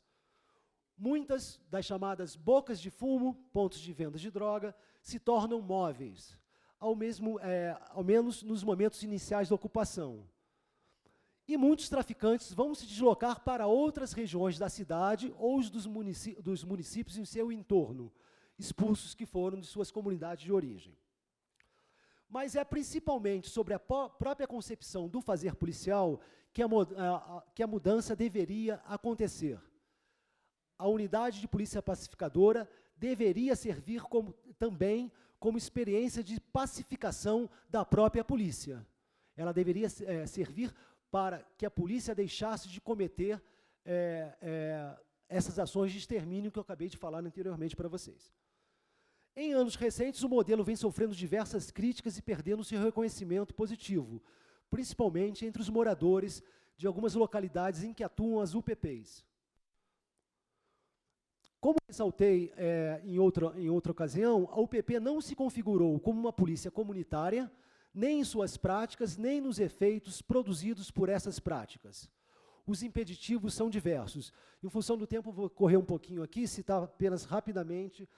Muitas das chamadas bocas de fumo, pontos de venda de droga, se tornam móveis, ao menos nos momentos iniciais da ocupação. E muitos traficantes vão se deslocar para outras regiões da cidade ou dos municípios em seu entorno, expulsos que foram de suas comunidades de origem. Mas é principalmente sobre a própria concepção do fazer policial que a mudança deveria acontecer. A unidade de polícia pacificadora deveria servir também como experiência de pacificação da própria polícia. Ela deveria servir para que a polícia deixasse de cometer essas ações de extermínio que eu acabei de falar anteriormente para vocês. Em anos recentes, o modelo vem sofrendo diversas críticas e perdendo seu reconhecimento positivo, principalmente entre os moradores de algumas localidades em que atuam as UPPs. Como ressaltei em outra ocasião, a UPP não se configurou como uma polícia comunitária, nem em suas práticas, nem nos efeitos produzidos por essas práticas. Os impeditivos são diversos. Em função do tempo, vou correr um pouquinho aqui, citar apenas rapidamente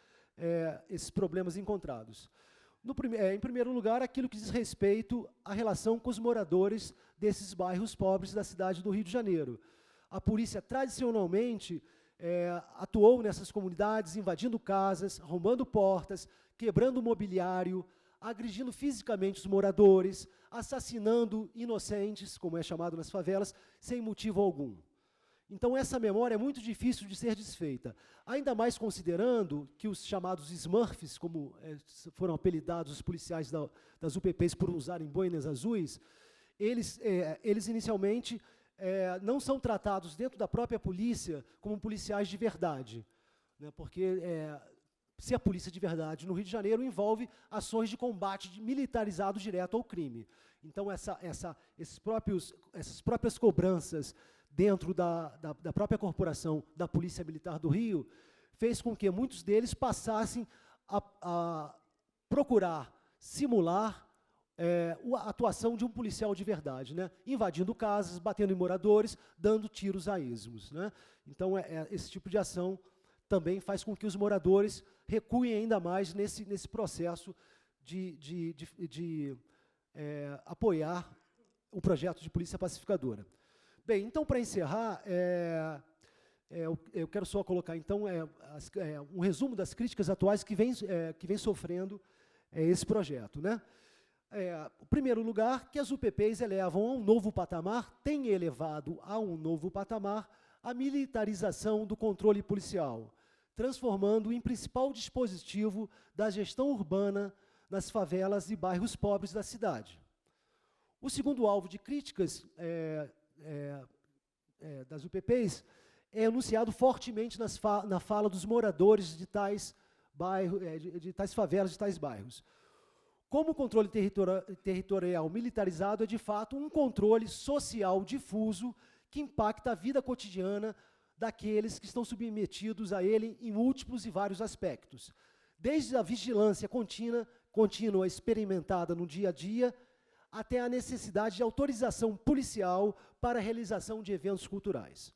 esses problemas encontrados. Em primeiro lugar, aquilo que diz respeito à relação com os moradores desses bairros pobres da cidade do Rio de Janeiro. A polícia, tradicionalmente, atuou nessas comunidades, invadindo casas, arrombando portas, quebrando mobiliário, agredindo fisicamente os moradores, assassinando inocentes, como é chamado nas favelas, sem motivo algum. Então, essa memória é muito difícil de ser desfeita, ainda mais considerando que os chamados Smurfs, como foram apelidados os policiais das UPPs por usarem boinas azuis, eles inicialmente não são tratados dentro da própria polícia como policiais de verdade, né, porque ser a polícia de verdade no Rio de Janeiro envolve ações de combate militarizado direto ao crime. Então, essas próprias cobranças dentro da própria corporação da Polícia Militar do Rio, fez com que muitos deles passassem a procurar simular a atuação de um policial de verdade, né? Invadindo casas, batendo em moradores, dando tiros a esmos, né? Então, esse tipo de ação também faz com que os moradores recuem ainda mais nesse processo de apoiar o projeto de polícia pacificadora. Bem, então, para encerrar, eu quero só colocar, então, um resumo das críticas atuais que vem sofrendo esse projeto, né? Em primeiro lugar, que as UPPs elevam a um novo patamar, têm elevado a um novo patamar a militarização do controle policial, transformando em principal dispositivo da gestão urbana nas favelas e bairros pobres da cidade. O segundo alvo de críticas das UPPs é enunciado fortemente na fala dos moradores de tais bairros, de tais favelas, de tais bairros. Como o controle territorial militarizado é, de fato, um controle social difuso que impacta a vida cotidiana daqueles que estão submetidos a ele em múltiplos e vários aspectos, desde a vigilância contínua experimentada no dia a dia, até a necessidade de autorização policial para a realização de eventos culturais.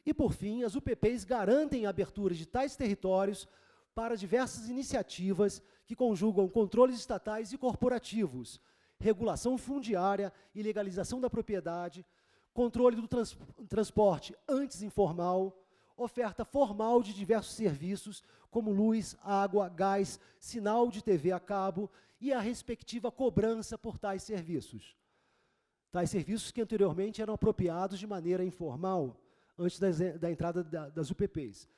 E, por fim, as UPPs garantem a abertura de tais territórios para diversas iniciativas que conjugam controles estatais e corporativos, regulação fundiária e legalização da propriedade, controle do transporte antes informal, oferta formal de diversos serviços, como luz, água, gás, sinal de TV a cabo e a respectiva cobrança por tais serviços. Tais serviços que anteriormente eram apropriados de maneira informal, antes da entrada das UPPs.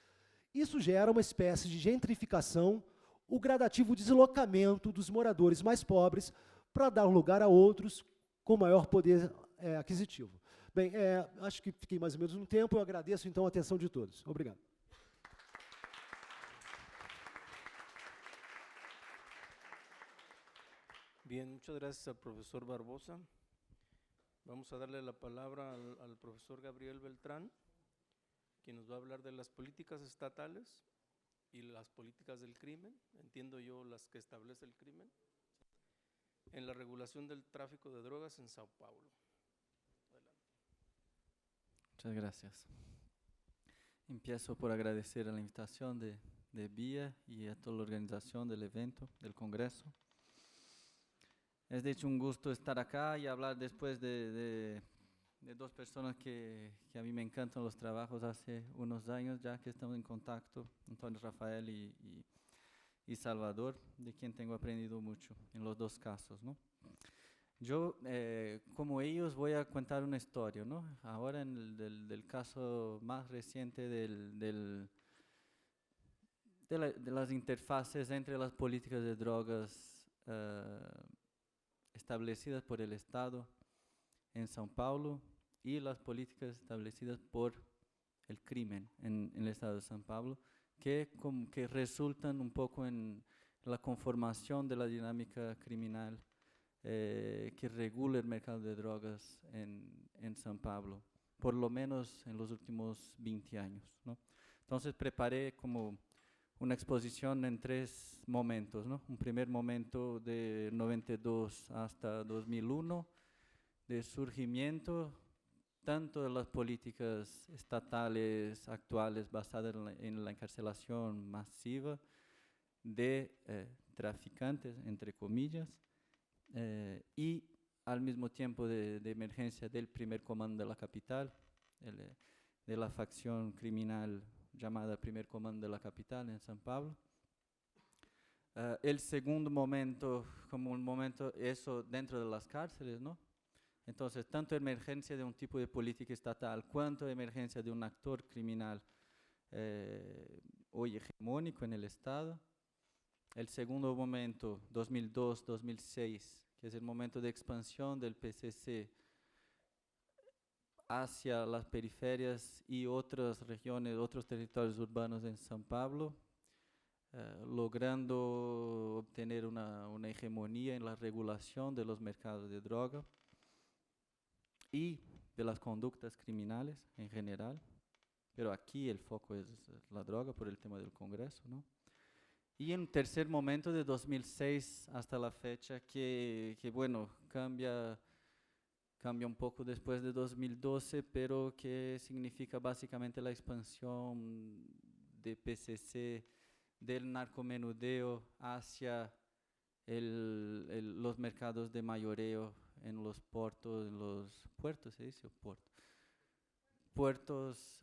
Isso gera uma espécie de gentrificação, o gradativo deslocamento dos moradores mais pobres para dar lugar a outros com maior poder aquisitivo. Bem, acho que fiquei mais ou menos no tempo, eu agradeço então a atenção de todos. Obrigado. Bien, muchas gracias al profesor Barbosa. Vamos a darle la palabra al profesor Gabriel Beltrán, quien nos va a hablar de las políticas estatales y las políticas del crimen, entiendo yo las que establece el crimen, en la regulación del tráfico de drogas en Sao Paulo. Adelante. Muchas gracias. Empiezo por agradecer a la invitación de BIA y a toda la organización del evento, del Congreso. Es de hecho un gusto estar acá y hablar después de dos personas que a mí me encantan los trabajos hace unos años ya que estamos en contacto, Antonio Rafael y Salvador, de quien tengo aprendido mucho en los dos casos, ¿no? Yo, como ellos, voy a contar una historia, ¿no? Ahora en del caso más reciente de las interfaces entre las políticas de drogas establecidas por el Estado en São Paulo y las políticas establecidas por el crimen en el Estado de São Paulo, que resultan un poco en la conformación de la dinámica criminal que regula el mercado de drogas en São Paulo, por lo menos en los últimos 20 años, ¿no? Entonces preparé como una exposición en 3 momentos, ¿no? Un primer momento de 92 hasta 2001, de surgimiento tanto de las políticas estatales actuales basadas en la encarcelación masiva de traficantes, entre comillas, y al mismo tiempo de emergencia del primer comando de la capital, de la facción criminal llamada Primer Comando de la Capital en São Paulo. El segundo momento, como un momento, eso dentro de las cárceles, ¿no? Entonces, tanto emergencia de un tipo de política estatal, cuanto emergencia de un actor criminal hoy hegemónico en el Estado. El segundo momento, 2002-2006, que es el momento de expansión del PCC hacia las periferias y otras regiones, otros territorios urbanos en São Paulo, logrando obtener una hegemonía en la regulación de los mercados de droga y de las conductas criminales en general, pero aquí el foco es la droga por el tema del Congreso, ¿no? Y en tercer momento, de 2006 hasta la fecha, que bueno, cambia un poco después de 2012, pero que significa básicamente la expansión de PCC, del narcomenudeo hacia los mercados de mayoreo en los puertos, ¿se dice? Puertos,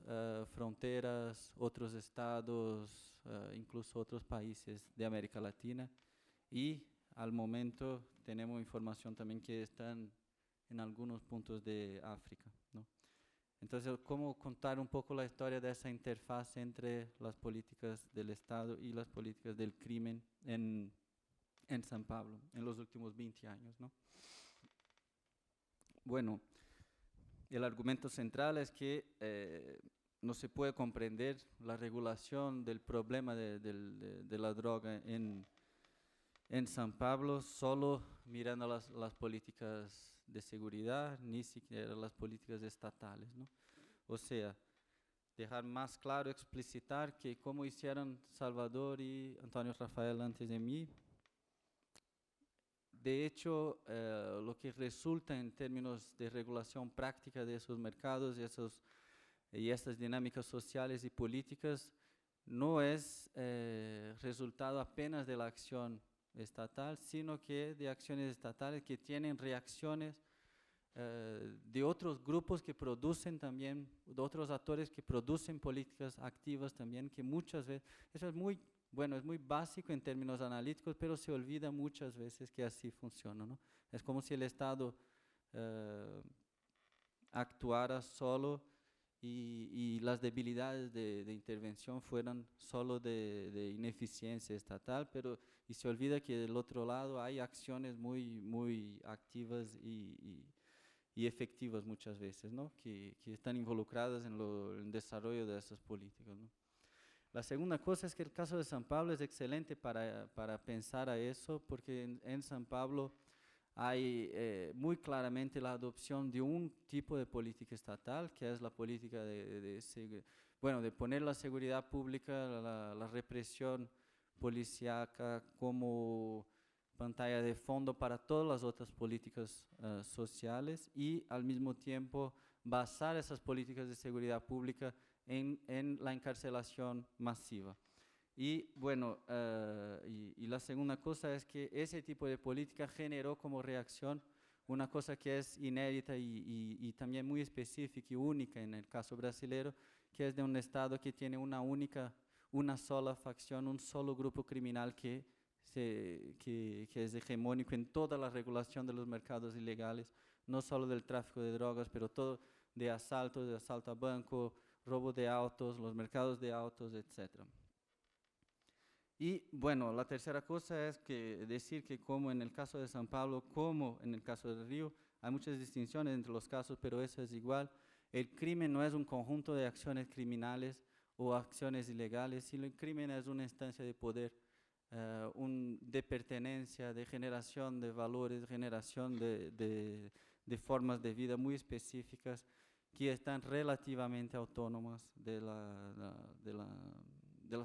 fronteras, otros estados, incluso otros países de América Latina. Y al momento tenemos información también que están en algunos puntos de África, ¿no? Entonces, ¿cómo contar un poco la historia de esa interfaz entre las políticas del Estado y las políticas del crimen en São Paulo en los últimos 20 años, ¿no? Bueno, el argumento central es que no se puede comprender la regulación del problema de la droga en São Paulo solo mirando las políticas de seguridad, ni siquiera las políticas estatales, ¿no? O sea, dejar más claro, explicitar que como hicieron Salvador y Antonio Rafael antes de mí, de hecho, lo que resulta en términos de regulación práctica de esos mercados y estas dinámicas sociales y políticas no es resultado apenas de la acción estatal, sino que de acciones estatales que tienen reacciones de otros grupos que producen también, de otros actores que producen políticas activas también, que muchas veces, eso es muy, bueno, es muy básico en términos analíticos, pero se olvida muchas veces que así funciona, ¿no? Es como si el Estado actuara solo y las debilidades de intervención fueran solo de ineficiencia estatal, y se olvida que del otro lado hay acciones muy activas y efectivas muchas veces, ¿no? que están involucradas en el desarrollo de esas políticas, ¿no? La segunda cosa es que el caso de São Paulo es excelente para pensar a eso, porque en São Paulo hay muy claramente la adopción de un tipo de política estatal, que es la política de poner la seguridad pública, la represión policíaca como pantalla de fondo para todas las otras políticas sociales, y al mismo tiempo basar esas políticas de seguridad pública en la encarcelación masiva. Y bueno, y la segunda cosa es que ese tipo de política generó como reacción una cosa que es inédita y también muy específica y única en el caso brasileño, que es de un Estado que tiene una sola facción, un solo grupo criminal que es hegemónico en toda la regulación de los mercados ilegales, no solo del tráfico de drogas, pero todo de asalto a banco, robo de autos, los mercados de autos, etc. Y bueno, la tercera cosa es decir que como en el caso de São Paulo, como en el caso del Río, hay muchas distinciones entre los casos, pero eso es igual. El crimen no es un conjunto de acciones criminales o acciones ilegales, sino el crimen es una instancia de poder, de pertenencia, de generación de valores, generación de formas de vida muy específicas que están relativamente autónomas de las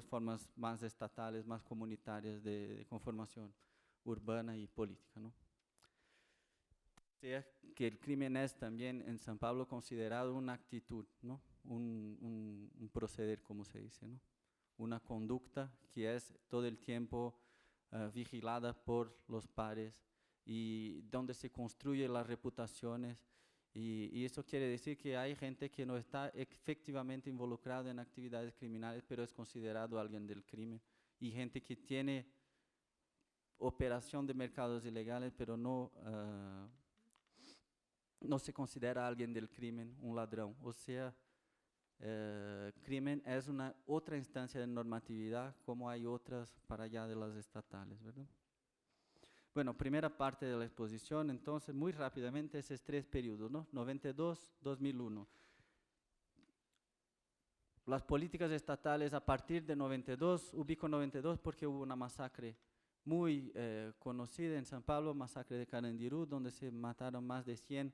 formas más estatales, más comunitarias de conformación urbana y política, ¿no? O sea, que el crimen es también en São Paulo considerado una actitud, ¿no? Un proceder, como se dice, ¿no? Una conducta que es todo el tiempo vigilada por los pares y donde se construyen las reputaciones. Y eso quiere decir que hay gente que no está efectivamente involucrada en actividades criminales, pero es considerado alguien del crimen. Y gente que tiene operación de mercados ilegales, pero no no se considera alguien del crimen un ladrón. O sea, crimen es una otra instancia de normatividad, como hay otras para allá de las estatales, ¿verdad? Bueno, primera parte de la exposición, entonces, muy rápidamente, esos 3 periodos, ¿no? 92, 2001. Las políticas estatales a partir de 92, ubico 92 porque hubo una masacre muy conocida en San Pablo, masacre de Carandiru, donde se mataron más de 100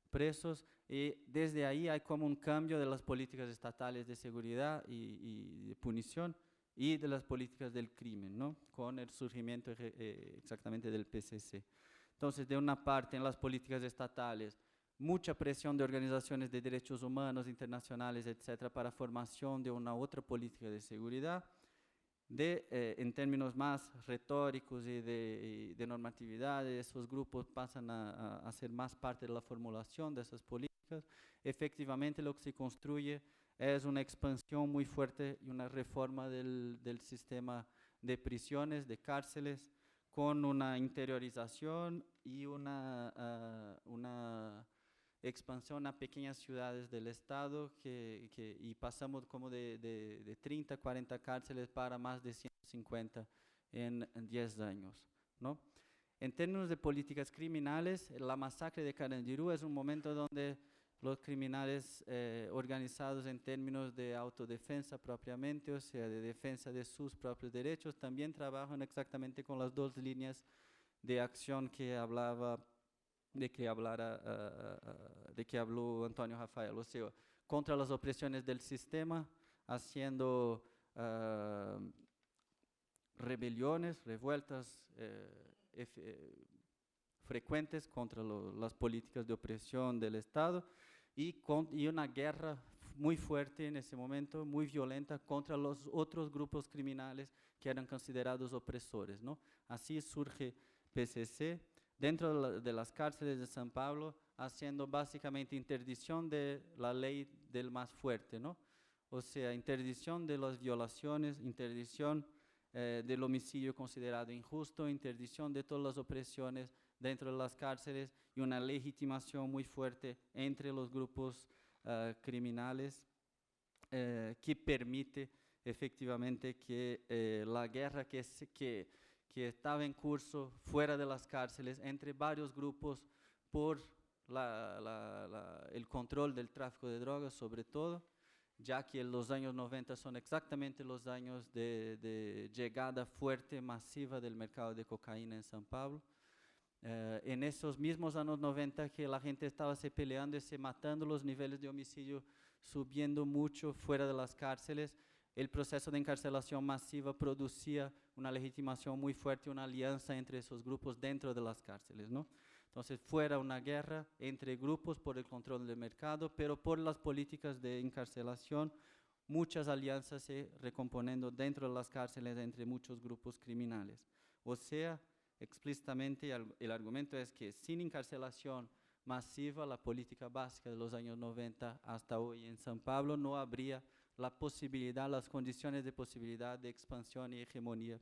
presos, y desde ahí hay como un cambio de las políticas estatales de seguridad y de punición y de las políticas del crimen, ¿no? Con el surgimiento exactamente del PCC. Entonces, de una parte, en las políticas estatales, mucha presión de organizaciones de derechos humanos internacionales, etcétera, para formación de una otra política de seguridad, en términos más retóricos y de normatividad, esos grupos pasan a ser más parte de la formulación de esas políticas. Efectivamente, lo que se construye es una expansión muy fuerte y una reforma del sistema de prisiones, de cárceles, con una interiorización y una expansión a pequeñas ciudades del estado, y pasamos como de 30, 40 cárceles para más de 150 en 10 años, ¿no? En términos de políticas criminales, la masacre de Carandiru es un momento donde los criminales organizados en términos de autodefensa propiamente, o sea, de defensa de sus propios derechos, también trabajan exactamente con las 2 líneas de acción que de que habló Antonio Rafael, o sea, contra las opresiones del sistema, haciendo rebeliones, revueltas frecuentes contra las políticas de opresión del Estado, y una guerra muy fuerte en ese momento, muy violenta, contra los otros grupos criminales que eran considerados opresores, ¿no? Así surge PCC dentro de las cárceles de San Pablo, haciendo básicamente interdicción de la ley del más fuerte, ¿no? O sea, interdicción de las violaciones, interdicción del homicidio considerado injusto, interdicción de todas las opresiones dentro de las cárceles, y una legitimación muy fuerte entre los grupos criminales que permite efectivamente que la guerra que estaba en curso fuera de las cárceles entre varios grupos por el control del tráfico de drogas, sobre todo, ya que los años 90 son exactamente los años de llegada fuerte, masiva del mercado de cocaína en San Pablo. En esos mismos años 90 que la gente estaba se peleando y se matando, los niveles de homicidio subiendo mucho fuera de las cárceles, el proceso de encarcelación masiva producía una legitimación muy fuerte, una alianza entre esos grupos dentro de las cárceles, ¿no? Entonces, fuera una guerra entre grupos por el control del mercado, pero por las políticas de encarcelación, muchas alianzas se recomponiendo dentro de las cárceles entre muchos grupos criminales. O sea, explícitamente el argumento es que sin encarcelación masiva, la política básica de los años 90 hasta hoy en San Pablo, no habría la posibilidad, las condiciones de posibilidad de expansión y hegemonía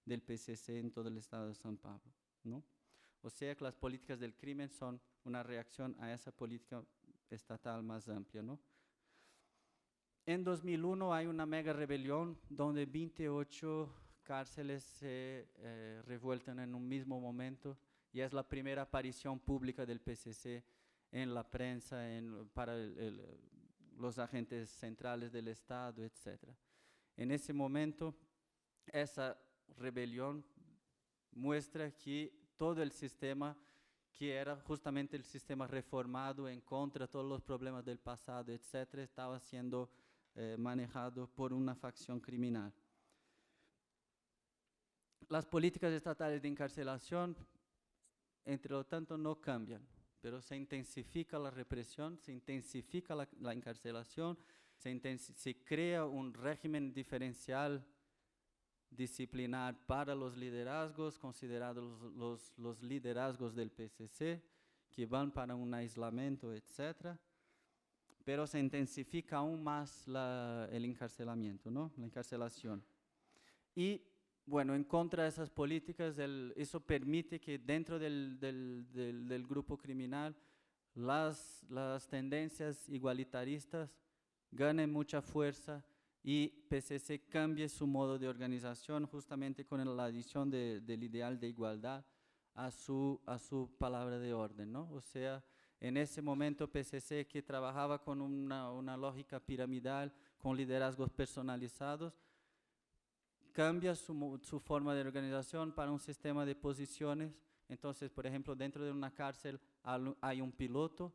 del PCC en todo el estado de San Pablo, ¿no? O sea que las políticas del crimen son una reacción a esa política estatal más amplia, ¿no? En 2001 hay una mega rebelión donde 28 cárceles se revueltan en un mismo momento, y es la primera aparición pública del PCC en la prensa, para los agentes centrales del Estado, etc. En ese momento, esa rebelión muestra que todo el sistema, que era justamente el sistema reformado en contra de todos los problemas del pasado, etc., estaba siendo manejado por una facción criminal. Las políticas estatales de encarcelación, entre lo tanto, no cambian, pero se intensifica la represión, se intensifica la encarcelación, se crea un régimen diferencial disciplinar para los liderazgos, considerados los liderazgos del PCC, que van para un aislamiento, etc. Pero se intensifica aún más el encarcelamiento, ¿no? La encarcelación. Y bueno, en contra de esas políticas, eso permite que dentro del grupo criminal las tendencias igualitaristas ganen mucha fuerza y PCC cambie su modo de organización justamente con la adición del ideal de igualdad a su palabra de orden, ¿no? O sea, en ese momento PCC, que trabajaba con una lógica piramidal, con liderazgos personalizados, cambia su forma de organización para un sistema de posiciones. Entonces, por ejemplo, dentro de una cárcel hay un piloto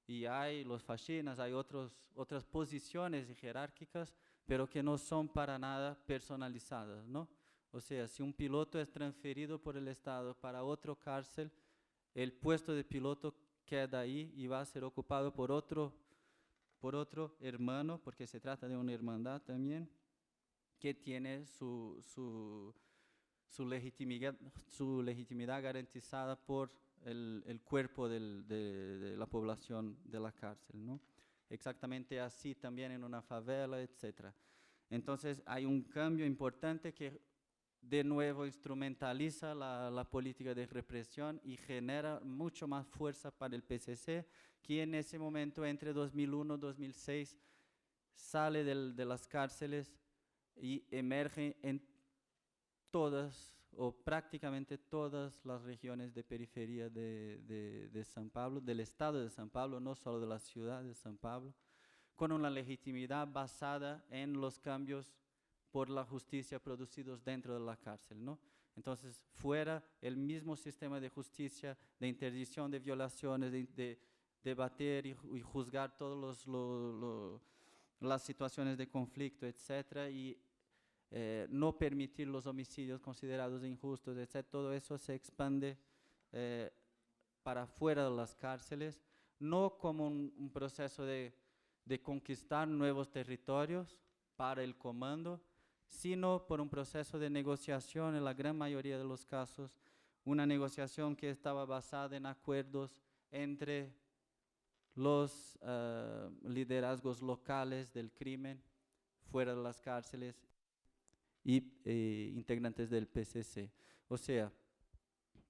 y hay los faxinas, hay otras posiciones jerárquicas, pero que no son para nada personalizadas, ¿no? O sea, si un piloto es transferido por el Estado para otra cárcel, el puesto de piloto queda ahí y va a ser ocupado por otro hermano, porque se trata de una hermandad también, que tiene su legitimidad garantizada por el cuerpo de la población de la cárcel, ¿no? Exactamente así también en una favela, etc. Entonces hay un cambio importante que de nuevo instrumentaliza la política de represión y genera mucho más fuerza para el PCC, que en ese momento, entre 2001 y 2006, sale de las cárceles y emerge en todas o prácticamente todas las regiones de periferia de San Pablo, del estado de San Pablo, no solo de la ciudad de San Pablo, con una legitimidad basada en los cambios por la justicia producidos dentro de la cárcel, ¿no? Entonces, fuera el mismo sistema de justicia, de interdicción de violaciones, de debatir y juzgar todas las situaciones de conflicto, etcétera, y no permitir los homicidios considerados injustos, etc. Todo eso se expande para fuera de las cárceles, no como un proceso de conquistar nuevos territorios para el comando, sino por un proceso de negociación, en la gran mayoría de los casos, una negociación que estaba basada en acuerdos entre los liderazgos locales del crimen fuera de las cárceles y integrantes del PCC. O sea,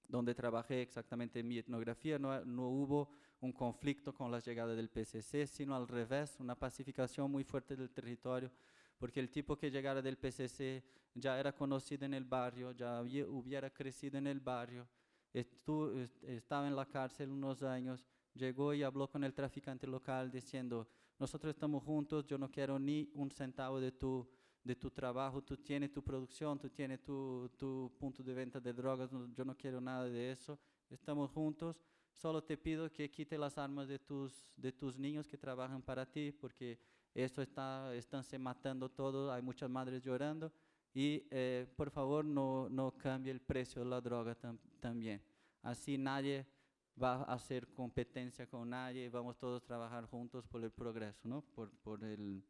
donde trabajé exactamente en mi etnografía, no hubo un conflicto con la llegada del PCC, sino al revés, una pacificación muy fuerte del territorio, porque el tipo que llegara del PCC ya era conocido en el barrio, ya hubiera crecido en el barrio, estaba en la cárcel unos años, llegó y habló con el traficante local diciendo: nosotros estamos juntos, yo no quiero ni un centavo de tu trabajo, tú tienes tu producción, tú tienes tu punto de venta de drogas, yo no quiero nada de eso, estamos juntos, solo te pido que quite las armas de tus niños que trabajan para ti, porque esto están se matando todos, hay muchas madres llorando, y por favor no cambie el precio de la droga también. Así nadie va a hacer competencia con nadie, vamos todos a trabajar juntos por el progreso, ¿no? Por el,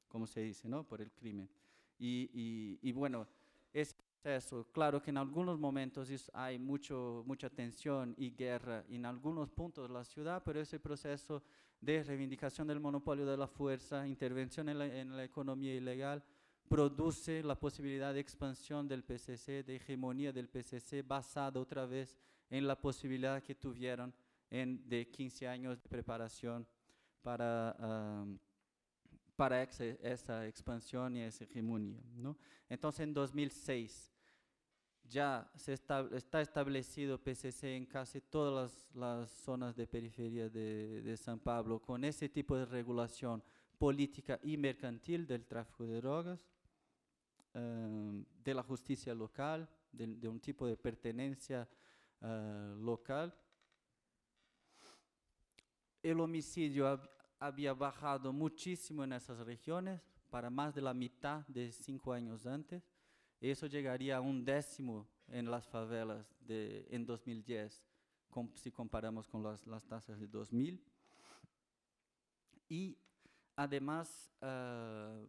¿cómo se dice, no? Por el crimen. Y bueno, ese proceso, claro que en algunos momentos hay mucha tensión y guerra en algunos puntos de la ciudad, pero ese proceso de reivindicación del monopolio de la fuerza, intervención en la economía ilegal, produce la posibilidad de expansión del PCC, de hegemonía del PCC, basada otra vez en la posibilidad que tuvieron de 15 años de preparación para esa expansión y esa hegemonía, ¿no? Entonces, en 2006 ya está establecido PCC en casi todas las zonas de periferia de San Pablo, con ese tipo de regulación política y mercantil del tráfico de drogas, de la justicia local, de un tipo de pertenencia local. El homicidio había bajado muchísimo en esas regiones, para más de la mitad de 5 años antes. Eso llegaría a 1/10 en las favelas en 2010, si comparamos con las tasas de 2000. Y además, la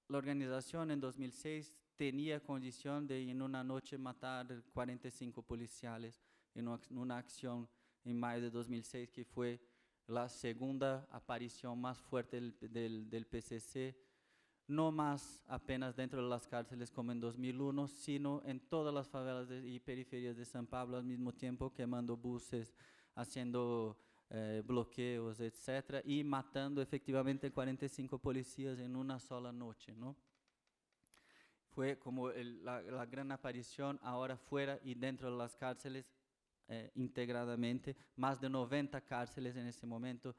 organización en 2006 tenía condición de en una noche matar 45 policiales en una acción en mayo de 2006, que fue la segunda aparición más fuerte del PCC, no más apenas dentro de las cárceles como en 2001, sino en todas las favelas y periferias de San Pablo al mismo tiempo, quemando buses, haciendo bloqueos, etcétera, y matando efectivamente 45 policías en una sola noche, ¿no? Fue como la gran aparición ahora fuera y dentro de las cárceles integradamente, más de 90 cárceles en ese momento,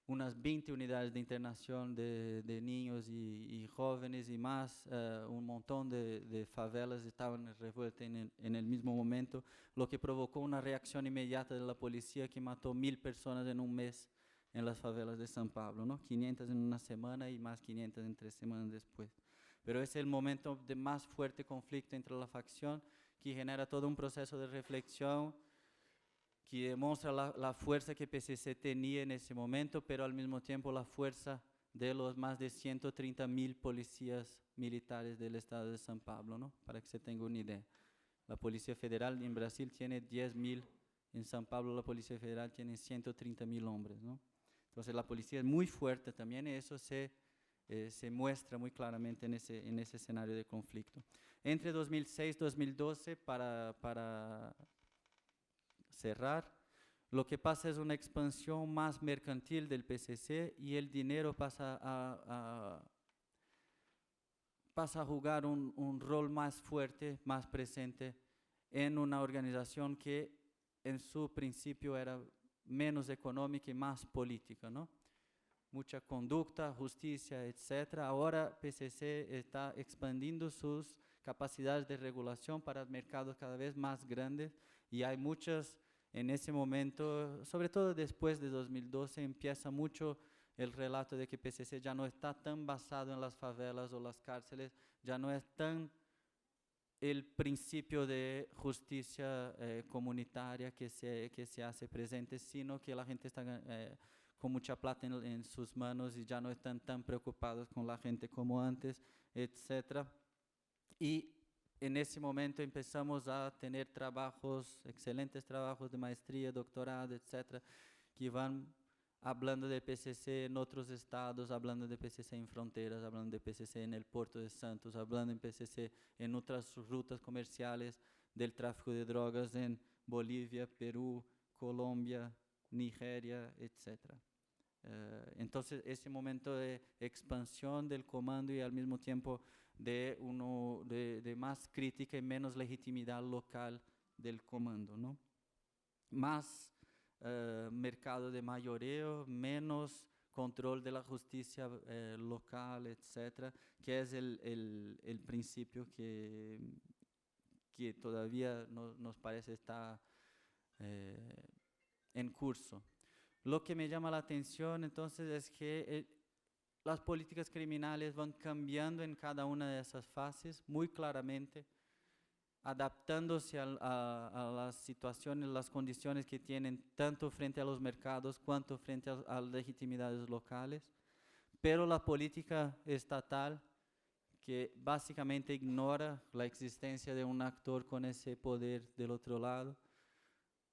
unas 20 unidades de internación de niños y jóvenes y más, un montón de favelas estaban revueltas en el mismo momento, lo que provocó una reacción inmediata de la policía que mató 1000 personas en un mes en las favelas de San Pablo, ¿no? 500 en una semana y más 500 en 3 semanas después. Pero es el momento de más fuerte conflicto entre la facción que genera todo un proceso de reflexión que demuestra la fuerza que PCC tenía en ese momento, pero al mismo tiempo la fuerza de los más de 130.000 policías militares del estado de San Pablo, ¿no? Para que se tenga una idea. La Policía Federal en Brasil tiene 10.000, en San Pablo la Policía Federal tiene 130.000 hombres, ¿no? Entonces la policía es muy fuerte también y eso se muestra muy claramente en ese escenario de conflicto. Entre 2006 y 2012, para cerrar, lo que pasa es una expansión más mercantil del PCC y el dinero pasa a jugar un rol más fuerte, más presente en una organización que en su principio era menos económica y más política, ¿no? Mucha conducta, justicia, etc. Ahora PCC está expandiendo sus capacidades de regulación para mercados cada vez más grandes y hay muchas. En ese momento, sobre todo después de 2012, empieza mucho el relato de que PCC ya no está tan basado en las favelas o las cárceles, ya no es tan el principio de justicia comunitaria que se hace presente, sino que la gente está con mucha plata en sus manos y ya no están tan preocupados con la gente como antes, etc. Y en ese momento empezamos a tener trabajos, excelentes trabajos de maestría, doctorado, etcétera, que van hablando de PCC en otros estados, hablando de PCC en fronteras, hablando de PCC en el puerto de Santos, hablando de PCC en otras rutas comerciales del tráfico de drogas en Bolivia, Perú, Colombia, Nigeria, etcétera. Entonces, ese momento de expansión del comando y al mismo tiempo de más crítica y menos legitimidad local del comando, ¿no? Más mercado de mayoreo, menos control de la justicia local, etcétera, que es el principio que todavía nos parece estar en curso. Lo que me llama la atención entonces es que las políticas criminales van cambiando en cada una de esas fases muy claramente, adaptándose a las situaciones, las condiciones que tienen tanto frente a los mercados cuanto frente a las legitimidades locales, pero la política estatal que básicamente ignora la existencia de un actor con ese poder del otro lado,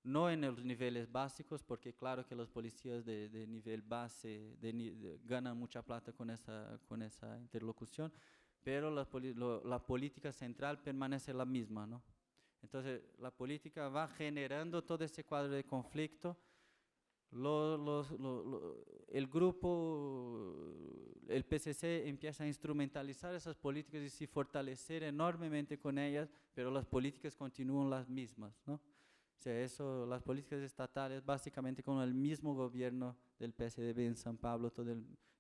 no en los niveles básicos, porque claro que los policías de nivel base ganan mucha plata con esa interlocución, pero la política central permanece la misma, ¿no? Entonces, la política va generando todo ese cuadro de conflicto. El PCC empieza a instrumentalizar esas políticas y se fortalecer enormemente con ellas, pero las políticas continúan las mismas, ¿no? O sea, las políticas estatales, básicamente con el mismo gobierno del PSDB en San Pablo,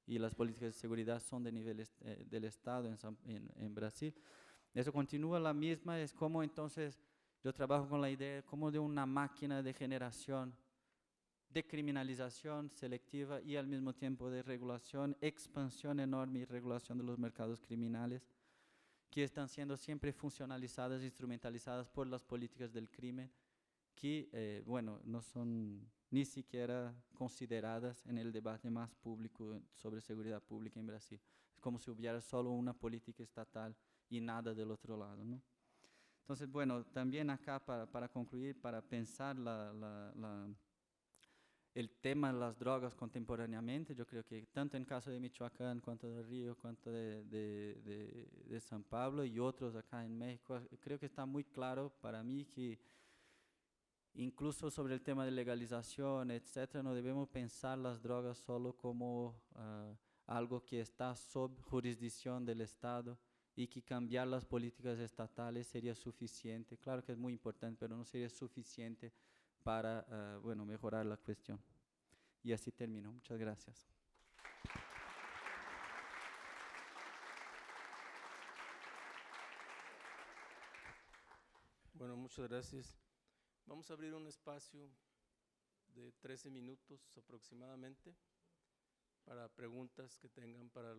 y las políticas de seguridad son de nivel del Estado en Brasil. Eso continúa la misma, es como entonces yo trabajo con la idea como de una máquina de generación, de criminalización selectiva y al mismo tiempo de regulación, expansión enorme y regulación de los mercados criminales, que están siendo siempre funcionalizadas, instrumentalizadas por las políticas del crimen, que, bueno, no son ni siquiera consideradas en el debate más público sobre seguridad pública en Brasil. Es como si hubiera solo una política estatal y nada del otro lado, ¿no? Entonces, bueno, también acá para concluir, para pensar el tema de las drogas contemporáneamente, yo creo que tanto en el caso de Michoacán, cuanto de Río, cuanto de San Pablo y otros acá en México, creo que está muy claro para mí que Incluso sobre el tema de legalización, etcétera, no debemos pensar las drogas solo como algo que está sob jurisdicción del Estado y que cambiar las políticas estatales sería suficiente. Claro que es muy importante, pero no sería suficiente para bueno, mejorar la cuestión. Y así termino. Muchas gracias. Bueno, muchas gracias. Vamos a abrir un espacio de 13 minutos aproximadamente para preguntas que tengan para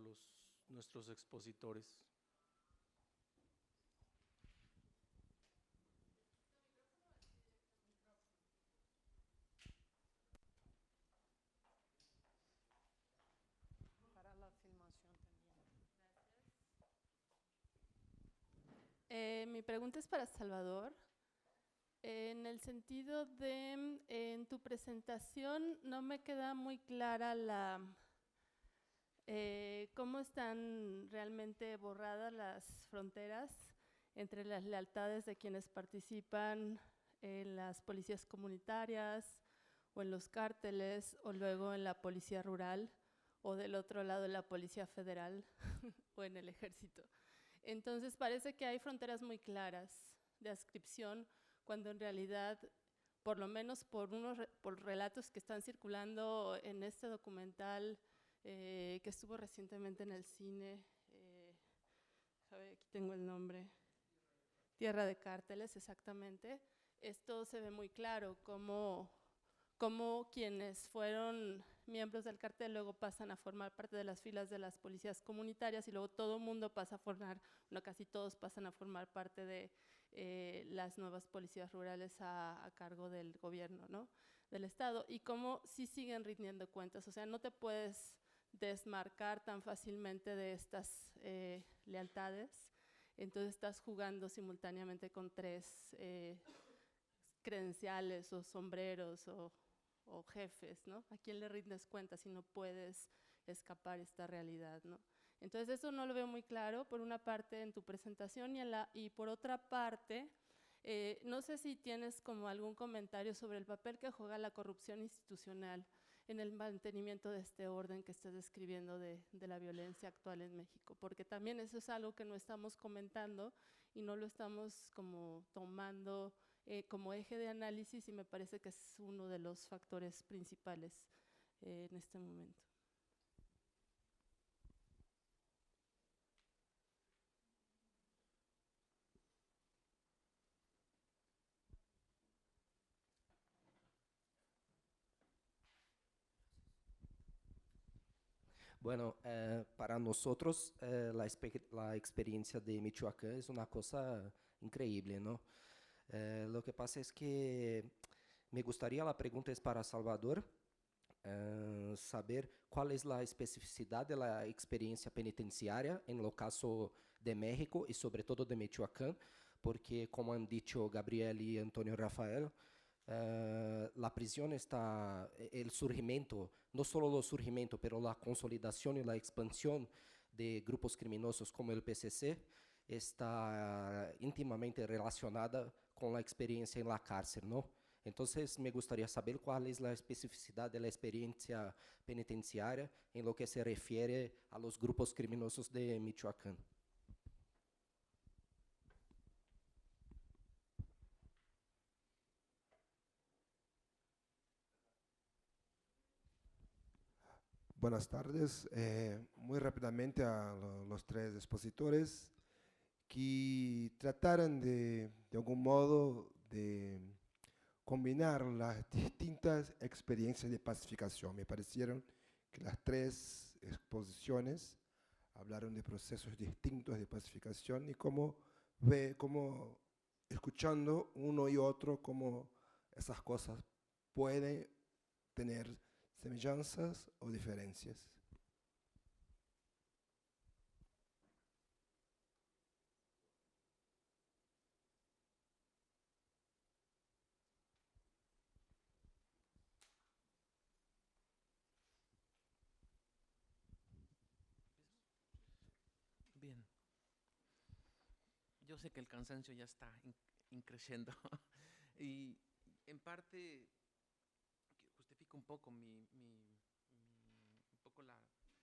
nuestros expositores. Para la filmación también. Mi pregunta es para Salvador. En el sentido de, en tu presentación no me queda muy clara cómo están realmente borradas las fronteras entre las lealtades de quienes participan en las policías comunitarias o en los cárteles o luego en la policía rural o del otro lado en la policía federal o en el ejército. Entonces parece que hay fronteras muy claras de adscripción cuando en realidad, por lo menos por relatos que están circulando en este documental que estuvo recientemente en el cine, aquí tengo el nombre, Tierra de Cárteles, exactamente, esto se ve muy claro, cómo quienes fueron miembros del cartel luego pasan a formar parte de las filas de las policías comunitarias y luego todo el mundo pasa a formar, no, casi todos pasan a formar parte de las nuevas policías rurales a cargo del gobierno, ¿no?, del Estado, y cómo sí siguen rindiendo cuentas. O sea, no te puedes desmarcar tan fácilmente de estas lealtades, entonces estás jugando simultáneamente con tres credenciales o sombreros o jefes, ¿no? ¿A quién le rindes cuenta si no puedes escapar esta realidad, ¿no? Entonces eso no lo veo muy claro, por una parte en tu presentación y por otra parte, no sé si tienes como algún comentario sobre el papel que juega la corrupción institucional en el mantenimiento de este orden que estás describiendo de la violencia actual en México, porque también eso es algo que no estamos comentando y no lo estamos como tomando como eje de análisis, y me parece que es uno de los factores principales en este momento. Bueno, para nosotros la experiencia de Michoacán es una cosa increíble, ¿no? Lo que pasa es que me gustaría, la pregunta es para Salvador, saber cuál es la especificidad de la experiencia penitenciaria en el caso de México y sobre todo de Michoacán, porque como han dicho Gabriel y Antonio Rafael, la prisión está, el surgimiento, no solo el surgimiento, pero la consolidación y la expansión de grupos criminosos como el PCC está íntimamente relacionada con la experiencia en la cárcel, ¿no? Entonces, me gustaría saber cuál es la especificidad de la experiencia penitenciaria en lo que se refiere a los grupos criminosos de Michoacán. Buenas tardes. Muy rápidamente a los tres expositores que trataran de algún modo de combinar las distintas experiencias de pacificación. Me parecieron que las tres exposiciones hablaron de procesos distintos de pacificación y cómo escuchando uno y otro, cómo esas cosas pueden tener semejanzas o diferencias. Bien. Yo sé que el cansancio ya está increciendo y en parte que justifica un poco un poco la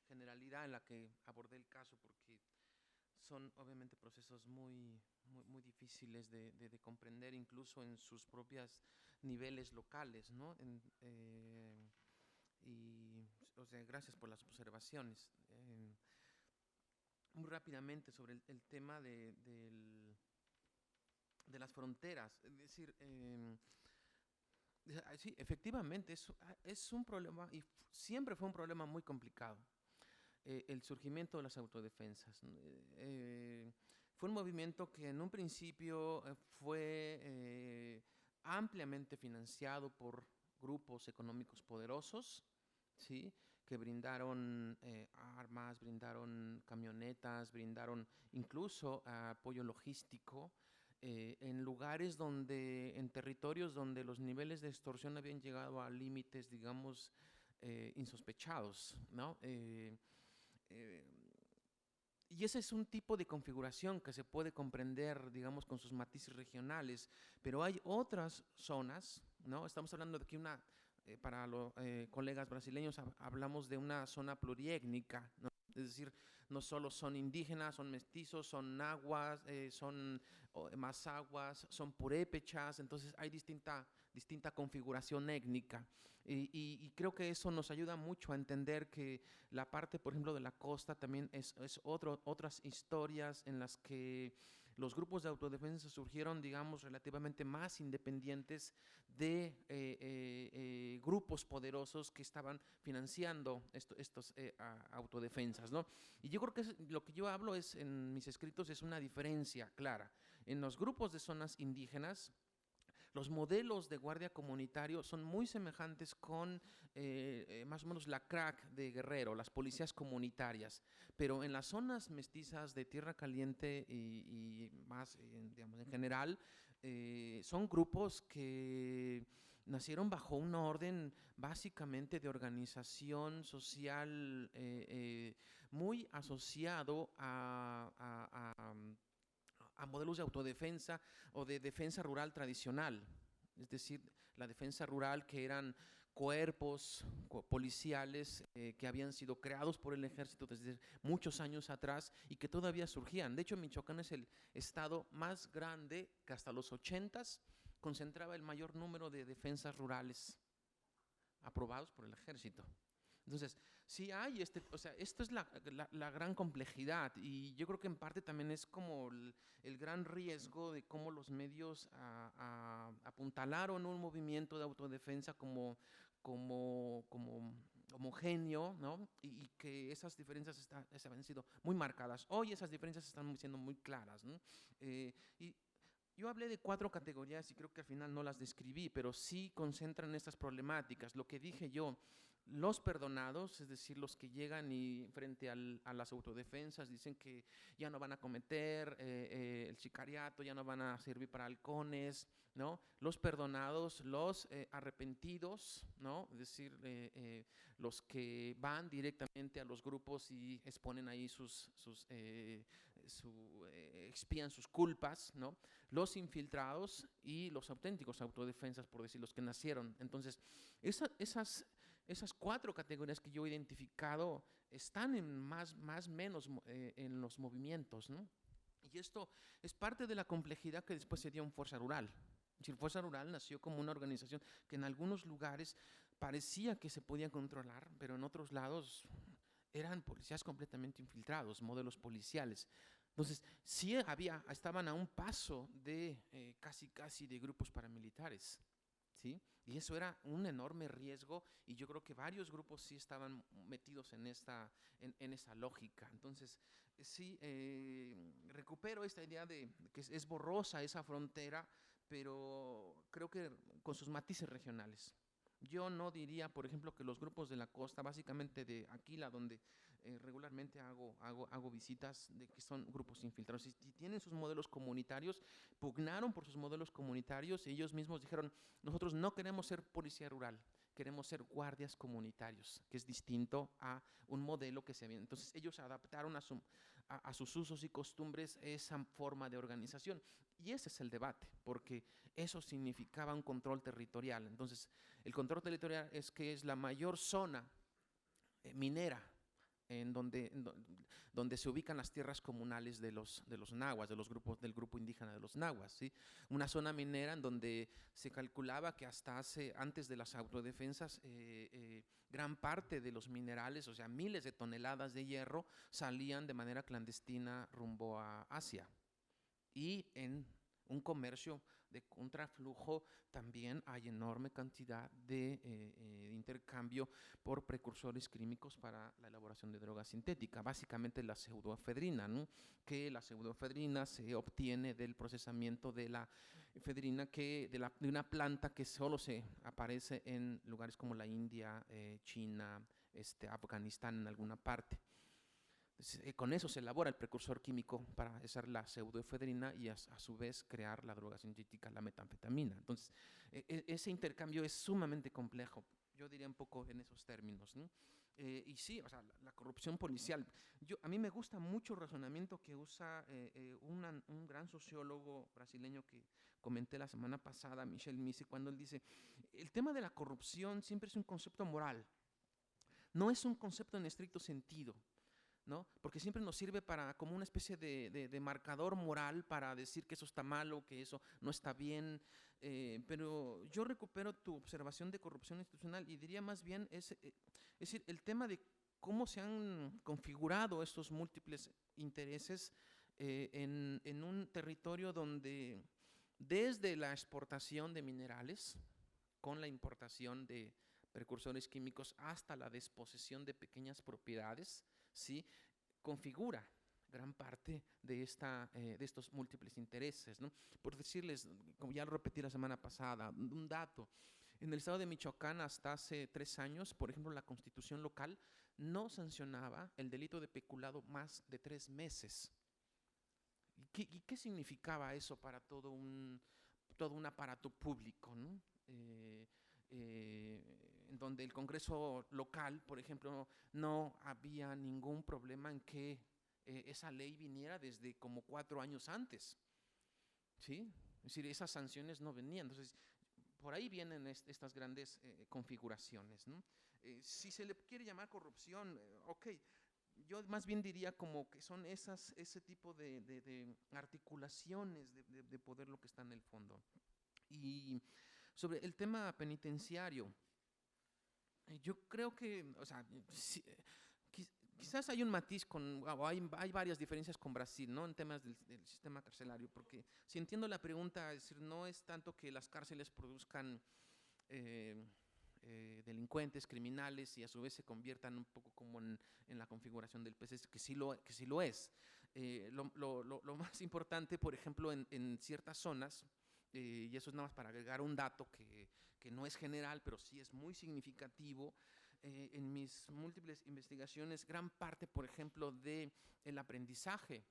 generalidad en la que abordé el caso, porque son obviamente procesos muy difíciles de comprender, incluso en sus propios niveles locales, ¿no? Y, o sea, gracias por las observaciones. Muy rápidamente sobre el tema de las fronteras, es decir, sí, efectivamente es un problema y siempre fue un problema muy complicado. El surgimiento de las autodefensas. Fue un movimiento que en un principio fue ampliamente financiado por grupos económicos poderosos, ¿sí? Que brindaron armas, brindaron camionetas, brindaron incluso apoyo logístico en lugares donde, en territorios donde los niveles de extorsión habían llegado a límites, digamos, insospechados, ¿no? Y ese es un tipo de configuración que se puede comprender, digamos, con sus matices regionales, pero hay otras zonas, ¿no? Estamos hablando de que para los colegas brasileños hablamos de una zona pluriétnica, ¿no? Es decir, no solo son indígenas, son mestizos, son nahuas, son mazahuas, son purépechas, entonces hay distinta configuración étnica. Y creo que eso nos ayuda mucho a entender que la parte, por ejemplo, de la costa también es otras historias en las que los grupos de autodefensa surgieron, digamos, relativamente más independientes de grupos poderosos que estaban financiando estos autodefensas, ¿no? Y yo creo que lo que yo hablo en mis escritos es una diferencia clara. En los grupos de zonas indígenas, los modelos de guardia comunitario son muy semejantes con más o menos la CRAC de Guerrero, las policías comunitarias, pero en las zonas mestizas de Tierra Caliente y más, digamos, en general, son grupos que nacieron bajo un orden básicamente de organización social muy asociado a modelos de autodefensa o de defensa rural tradicional, es decir, la defensa rural que eran cuerpos policiales que habían sido creados por el ejército desde muchos años atrás y que todavía surgían. De hecho, Michoacán es el estado más grande que hasta los 80s concentraba el mayor número de defensas rurales aprobados por el ejército. Entonces, sí hay o sea, esto es la gran complejidad y yo creo que en parte también es como el gran riesgo de cómo los medios apuntalaron un movimiento de autodefensa como homogéneo, ¿no? Y que esas diferencias han sido muy marcadas. Hoy esas diferencias están siendo muy claras, ¿no? Y yo hablé de 4 categorías y creo que al final no las describí, pero sí concentran estas problemáticas. Lo que dije yo, los perdonados, es decir, los que llegan y frente a las autodefensas dicen que ya no van a cometer el sicariato, ya no van a servir para halcones, ¿no? Los perdonados, los arrepentidos, ¿no? Es decir, los que van directamente a los grupos y exponen ahí expían sus culpas, ¿no? Los infiltrados y los auténticos autodefensas, por decir, los que nacieron. Entonces, esas 4 categorías que yo he identificado están en más menos en los movimientos, ¿no? Y esto es parte de la complejidad que después se dio en Fuerza Rural. Es decir, Fuerza Rural nació como una organización que en algunos lugares parecía que se podía controlar, pero en otros lados eran policías completamente infiltrados, modelos policiales. Entonces, sí estaban a un paso de casi de grupos paramilitares, ¿sí? Y eso era un enorme riesgo y yo creo que varios grupos sí estaban metidos en esa lógica. Entonces, sí, recupero esta idea de que es borrosa esa frontera, pero creo que con sus matices regionales. Yo no diría, por ejemplo, que los grupos de la costa, básicamente de Aquila, donde regularmente hago visitas, de que son grupos infiltrados. Y tienen sus modelos comunitarios, pugnaron por sus modelos comunitarios y ellos mismos dijeron, nosotros no queremos ser policía rural, queremos ser guardias comunitarios, que es distinto a un modelo que se había. Entonces ellos adaptaron a sus usos y costumbres esa forma de organización. Y ese es el debate, porque eso significaba un control territorial. Entonces, el control territorial es que es la mayor zona minera donde se ubican las tierras comunales de los nahuas, del grupo indígena de los nahuas, ¿sí? Una zona minera en donde se calculaba que antes de las autodefensas, gran parte de los minerales, o sea, miles de toneladas de hierro, salían de manera clandestina rumbo a Asia. Y en un comercio de contraflujo también hay enorme cantidad de intercambio por precursores químicos para la elaboración de droga sintética, básicamente la pseudoefedrina, ¿no? Que la pseudoefedrina se obtiene del procesamiento de la efedrina, de una planta que solo se aparece en lugares como la India, China, Afganistán en alguna parte. Con eso se elabora el precursor químico para hacer la pseudoefedrina y a su vez crear la droga sintética, la metanfetamina. Entonces, ese intercambio es sumamente complejo, yo diría un poco en esos términos, ¿no? Y sí, o sea, la corrupción policial. A mí me gusta mucho el razonamiento que usa un gran sociólogo brasileño que comenté la semana pasada, Michel Misi, cuando él dice, el tema de la corrupción siempre es un concepto moral, no es un concepto en estricto sentido, ¿no? Porque siempre nos sirve como una especie de marcador moral para decir que eso está malo, que eso no está bien, pero yo recupero tu observación de corrupción institucional y diría más bien, es decir, el tema de cómo se han configurado estos múltiples intereses en un territorio donde desde la exportación de minerales, con la importación de precursores químicos hasta la disposición de pequeñas propiedades, ¿sí? Configura gran parte de estos múltiples intereses, ¿no? Por decirles, como ya lo repetí la semana pasada, un dato. En el estado de Michoacán hasta hace 3 años, por ejemplo, la constitución local no sancionaba el delito de peculado más de 3 meses. ¿Y qué significaba eso para todo un aparato público, ¿no? En donde el Congreso local, por ejemplo, no había ningún problema en que esa ley viniera desde como 4 años antes, ¿sí? Es decir, esas sanciones no venían. Entonces, por ahí vienen estas grandes configuraciones, ¿no? Si se le quiere llamar corrupción, ok, yo más bien diría como que son ese tipo de articulaciones de poder lo que está en el fondo. Y sobre el tema penitenciario, yo creo que, o sea, quizás hay un matiz o hay varias diferencias con Brasil, ¿no? En temas del sistema carcelario, porque si entiendo la pregunta, es decir, no es tanto que las cárceles produzcan delincuentes, criminales, y a su vez se conviertan un poco como en la configuración del PCS, que sí lo es. Lo más importante, por ejemplo, en ciertas zonas, y eso es nada más para agregar un dato que no es general, pero sí es muy significativo. En mis múltiples investigaciones, gran parte, por ejemplo, del aprendizaje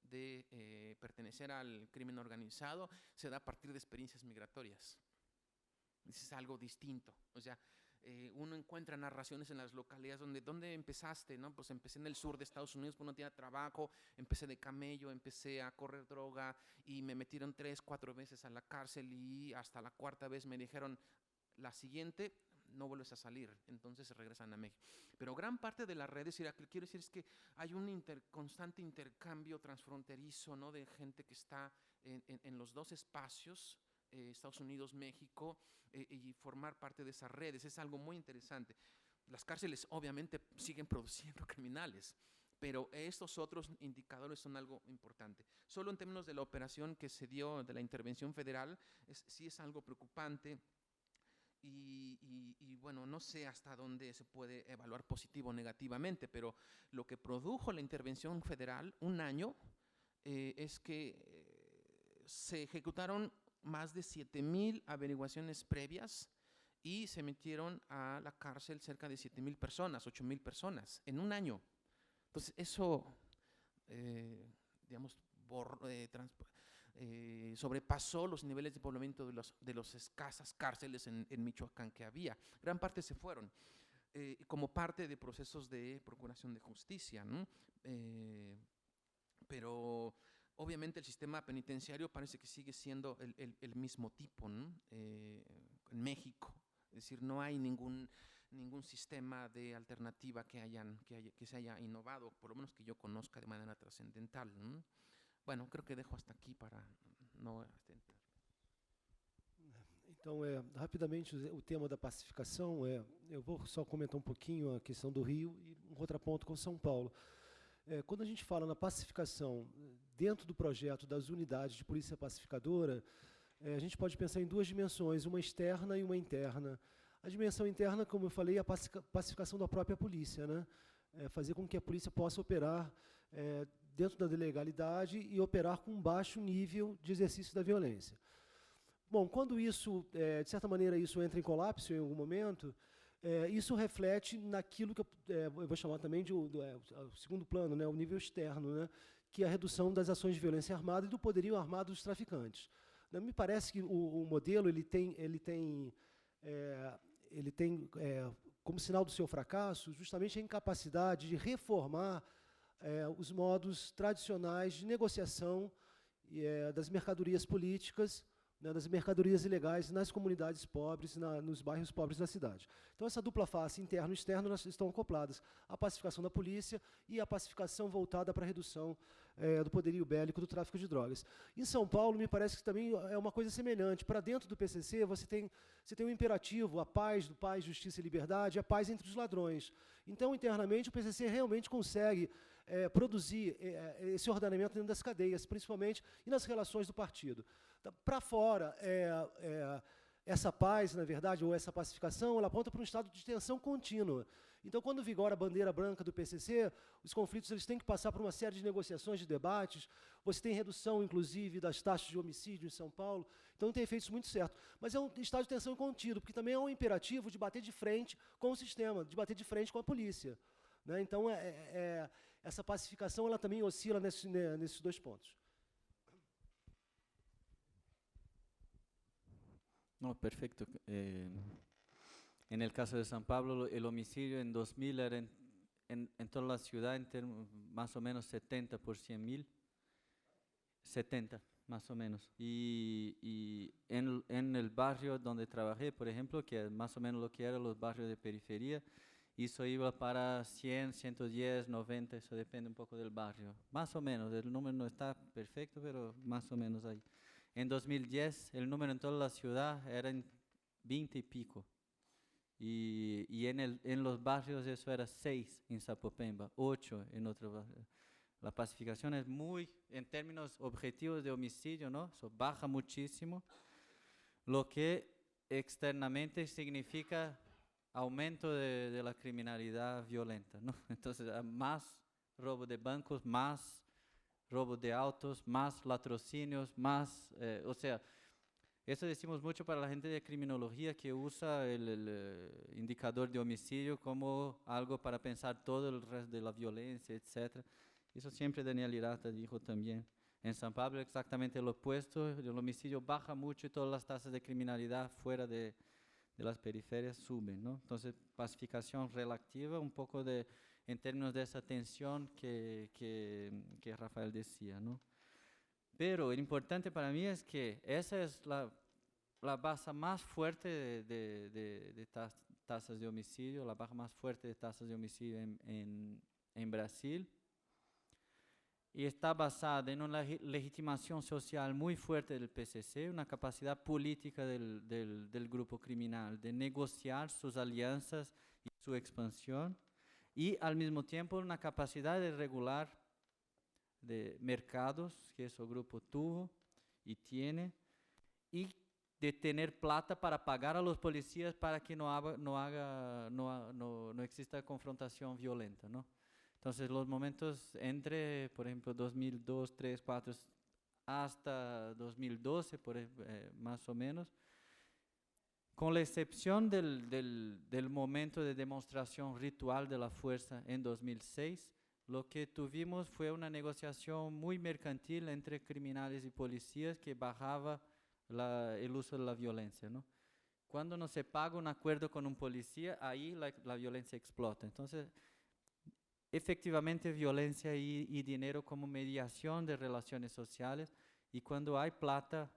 de pertenecer al crimen organizado se da a partir de experiencias migratorias. Es algo distinto. O sea, uno encuentra narraciones en las localidades ¿dónde empezaste? ¿No? Pues empecé en el sur de Estados Unidos, pues no tenía trabajo, empecé de camello, empecé a correr droga y me metieron 3, 4 veces a la cárcel y hasta la 4ª vez me dijeron, la siguiente no vuelves a salir, entonces se regresan a México. Pero gran parte de las redes, lo que quiero decir es que hay un constante intercambio transfronterizo, ¿no? De gente que está en los 2 espacios, Estados Unidos, México, y formar parte de esas redes. Es algo muy interesante. Las cárceles obviamente siguen produciendo criminales, pero estos otros indicadores son algo importante. Solo en términos de la operación que se dio, de la intervención federal, sí es algo preocupante. Y bueno, no sé hasta dónde se puede evaluar positivo o negativamente, pero lo que produjo la intervención federal un año es que se ejecutaron más de 7,000 averiguaciones previas y se metieron a la cárcel cerca de 7,000 personas, 8,000 personas en un año. Entonces eso, digamos, sobrepasó los niveles de poblamiento de los escasas cárceles en Michoacán que había. Gran parte se fueron como parte de procesos de procuración de justicia, ¿no? pero obviamente el sistema penitenciario parece que sigue siendo el mismo tipo, ¿no? En México. Es decir, no hay ningún sistema de alternativa que se haya innovado, por lo menos que yo conozca de manera trascendental, ¿no? Bueno, creo que dejo hasta aquí para no extender. Então, rapidamente, o tema da pacificação, eu vou só comentar um pouquinho a questão do Rio e um contraponto com São Paulo. Quando a gente fala na pacificação, dentro do projeto das unidades de polícia pacificadora, a gente pode pensar em duas dimensões, uma externa e uma interna. A dimensão interna, como eu falei, é a pacificação da própria polícia, né? Fazer com que a polícia possa operar dentro da legalidade e operar com um baixo nível de exercício da violência. Bom, quando isso, de certa maneira, isso entra em colapso em algum momento, isso reflete naquilo que eu vou chamar também de o segundo plano, né, o nível externo, né, que é a redução das ações de violência armada e do poderio armado dos traficantes. Me parece que o modelo ele tem como sinal do seu fracasso justamente a incapacidade de reformar os modos tradicionais de negociação das mercadorias políticas, né, das mercadorias ilegais nas comunidades pobres, nos bairros pobres da cidade. Então, essa dupla face, interno e externo, elas estão acopladas. A pacificação da polícia e a pacificação voltada para a redução do poderio bélico do tráfico de drogas. Em São Paulo, me parece que também é uma coisa semelhante. Para dentro do PCC, você tem um imperativo, a paz, justiça e liberdade, a paz entre os ladrões. Então, internamente, o PCC realmente consegue produzir esse ordenamento dentro das cadeias, principalmente, e nas relações do partido. Para fora, essa paz, na verdade, ou essa pacificação, ela aponta para um estado de tensão contínua. Então, quando vigora a bandeira branca do PCC, os conflitos eles têm que passar por uma série de negociações, de debates. Você tem redução, inclusive, das taxas de homicídio em São Paulo. Então, tem efeitos muito certos. Mas é um estado de tensão contínuo, porque também é um imperativo de bater de frente com o sistema, de bater de frente com a polícia, né? Então, essa pacificação ela também oscila nesses dois pontos. No, perfecto. En el caso de San Pablo, el homicidio en 2000 era en toda la ciudad más o menos 70 por 100.000. 70, más o menos. Y en el barrio donde trabajé, por ejemplo, que es más o menos lo que eran los barrios de periferia, eso iba para 100, 110, 90, eso depende un poco del barrio. Más o menos, el número no está perfecto, pero más o menos ahí. En 2010, el número en toda la ciudad era 20 y pico. Y en los barrios eso era 6 en Sapopemba, 8 en otros barrios. La pacificación es muy, en términos objetivos de homicidio, ¿no? Eso baja muchísimo, lo que externamente significa aumento de la criminalidad violenta, ¿no? Entonces, más robo de bancos, más robo de autos, más latrocinios, más, o sea, eso decimos mucho para la gente de criminología que usa el indicador de homicidio como algo para pensar todo el resto de la violencia, etc. Eso siempre Daniel Irata dijo también. En San Pablo exactamente lo opuesto, el homicidio baja mucho y todas las tasas de criminalidad fuera de las periferias suben, ¿no? Entonces, pacificación relativa, un poco en términos de esa tensión que Rafael decía, ¿no? Pero lo importante para mí es que esa es la base más fuerte de tasas de homicidio, la baja más fuerte de tasas de homicidio en Brasil. Y está basada en una legitimación social muy fuerte del PCC, una capacidad política del grupo criminal de negociar sus alianzas y su expansión, y al mismo tiempo una capacidad de regular de mercados que ese grupo tuvo y tiene, y de tener plata para pagar a los policías para que no exista confrontación violenta, ¿no? Entonces, los momentos entre, por ejemplo, 2002, 3, 4, hasta 2012, más o menos, con la excepción del momento de demostración ritual de la fuerza en 2006, lo que tuvimos fue una negociación muy mercantil entre criminales y policías que bajaba el uso de la violencia, ¿no? Cuando no se paga un acuerdo con un policía, ahí la violencia explota. Entonces, efectivamente violencia y dinero como mediación de relaciones sociales, y cuando hay plata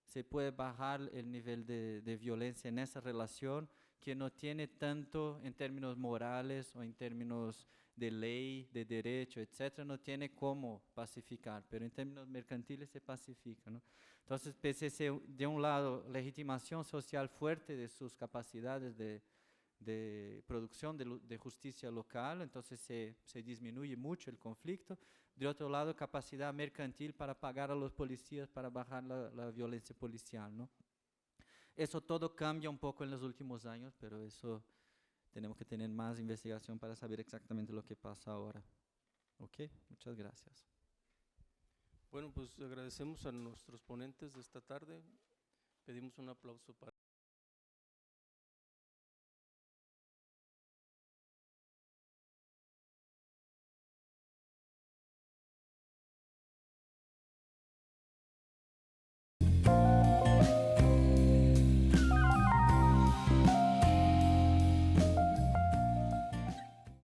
se puede bajar el nivel de violencia en esa relación que no tiene tanto en términos morales o en términos de ley, de derecho, etcétera, no tiene cómo pacificar, pero en términos mercantiles se pacifica, ¿no? Entonces, PCC, de un lado, legitimación social fuerte de sus capacidades de producción de justicia local, entonces se disminuye mucho el conflicto. De otro lado, capacidad mercantil para pagar a los policías para bajar la violencia policial, ¿no? Eso todo cambia un poco en los últimos años, pero eso tenemos que tener más investigación para saber exactamente lo que pasa ahora. ¿Ok? Muchas gracias. Bueno, pues agradecemos a nuestros ponentes de esta tarde. Pedimos un aplauso para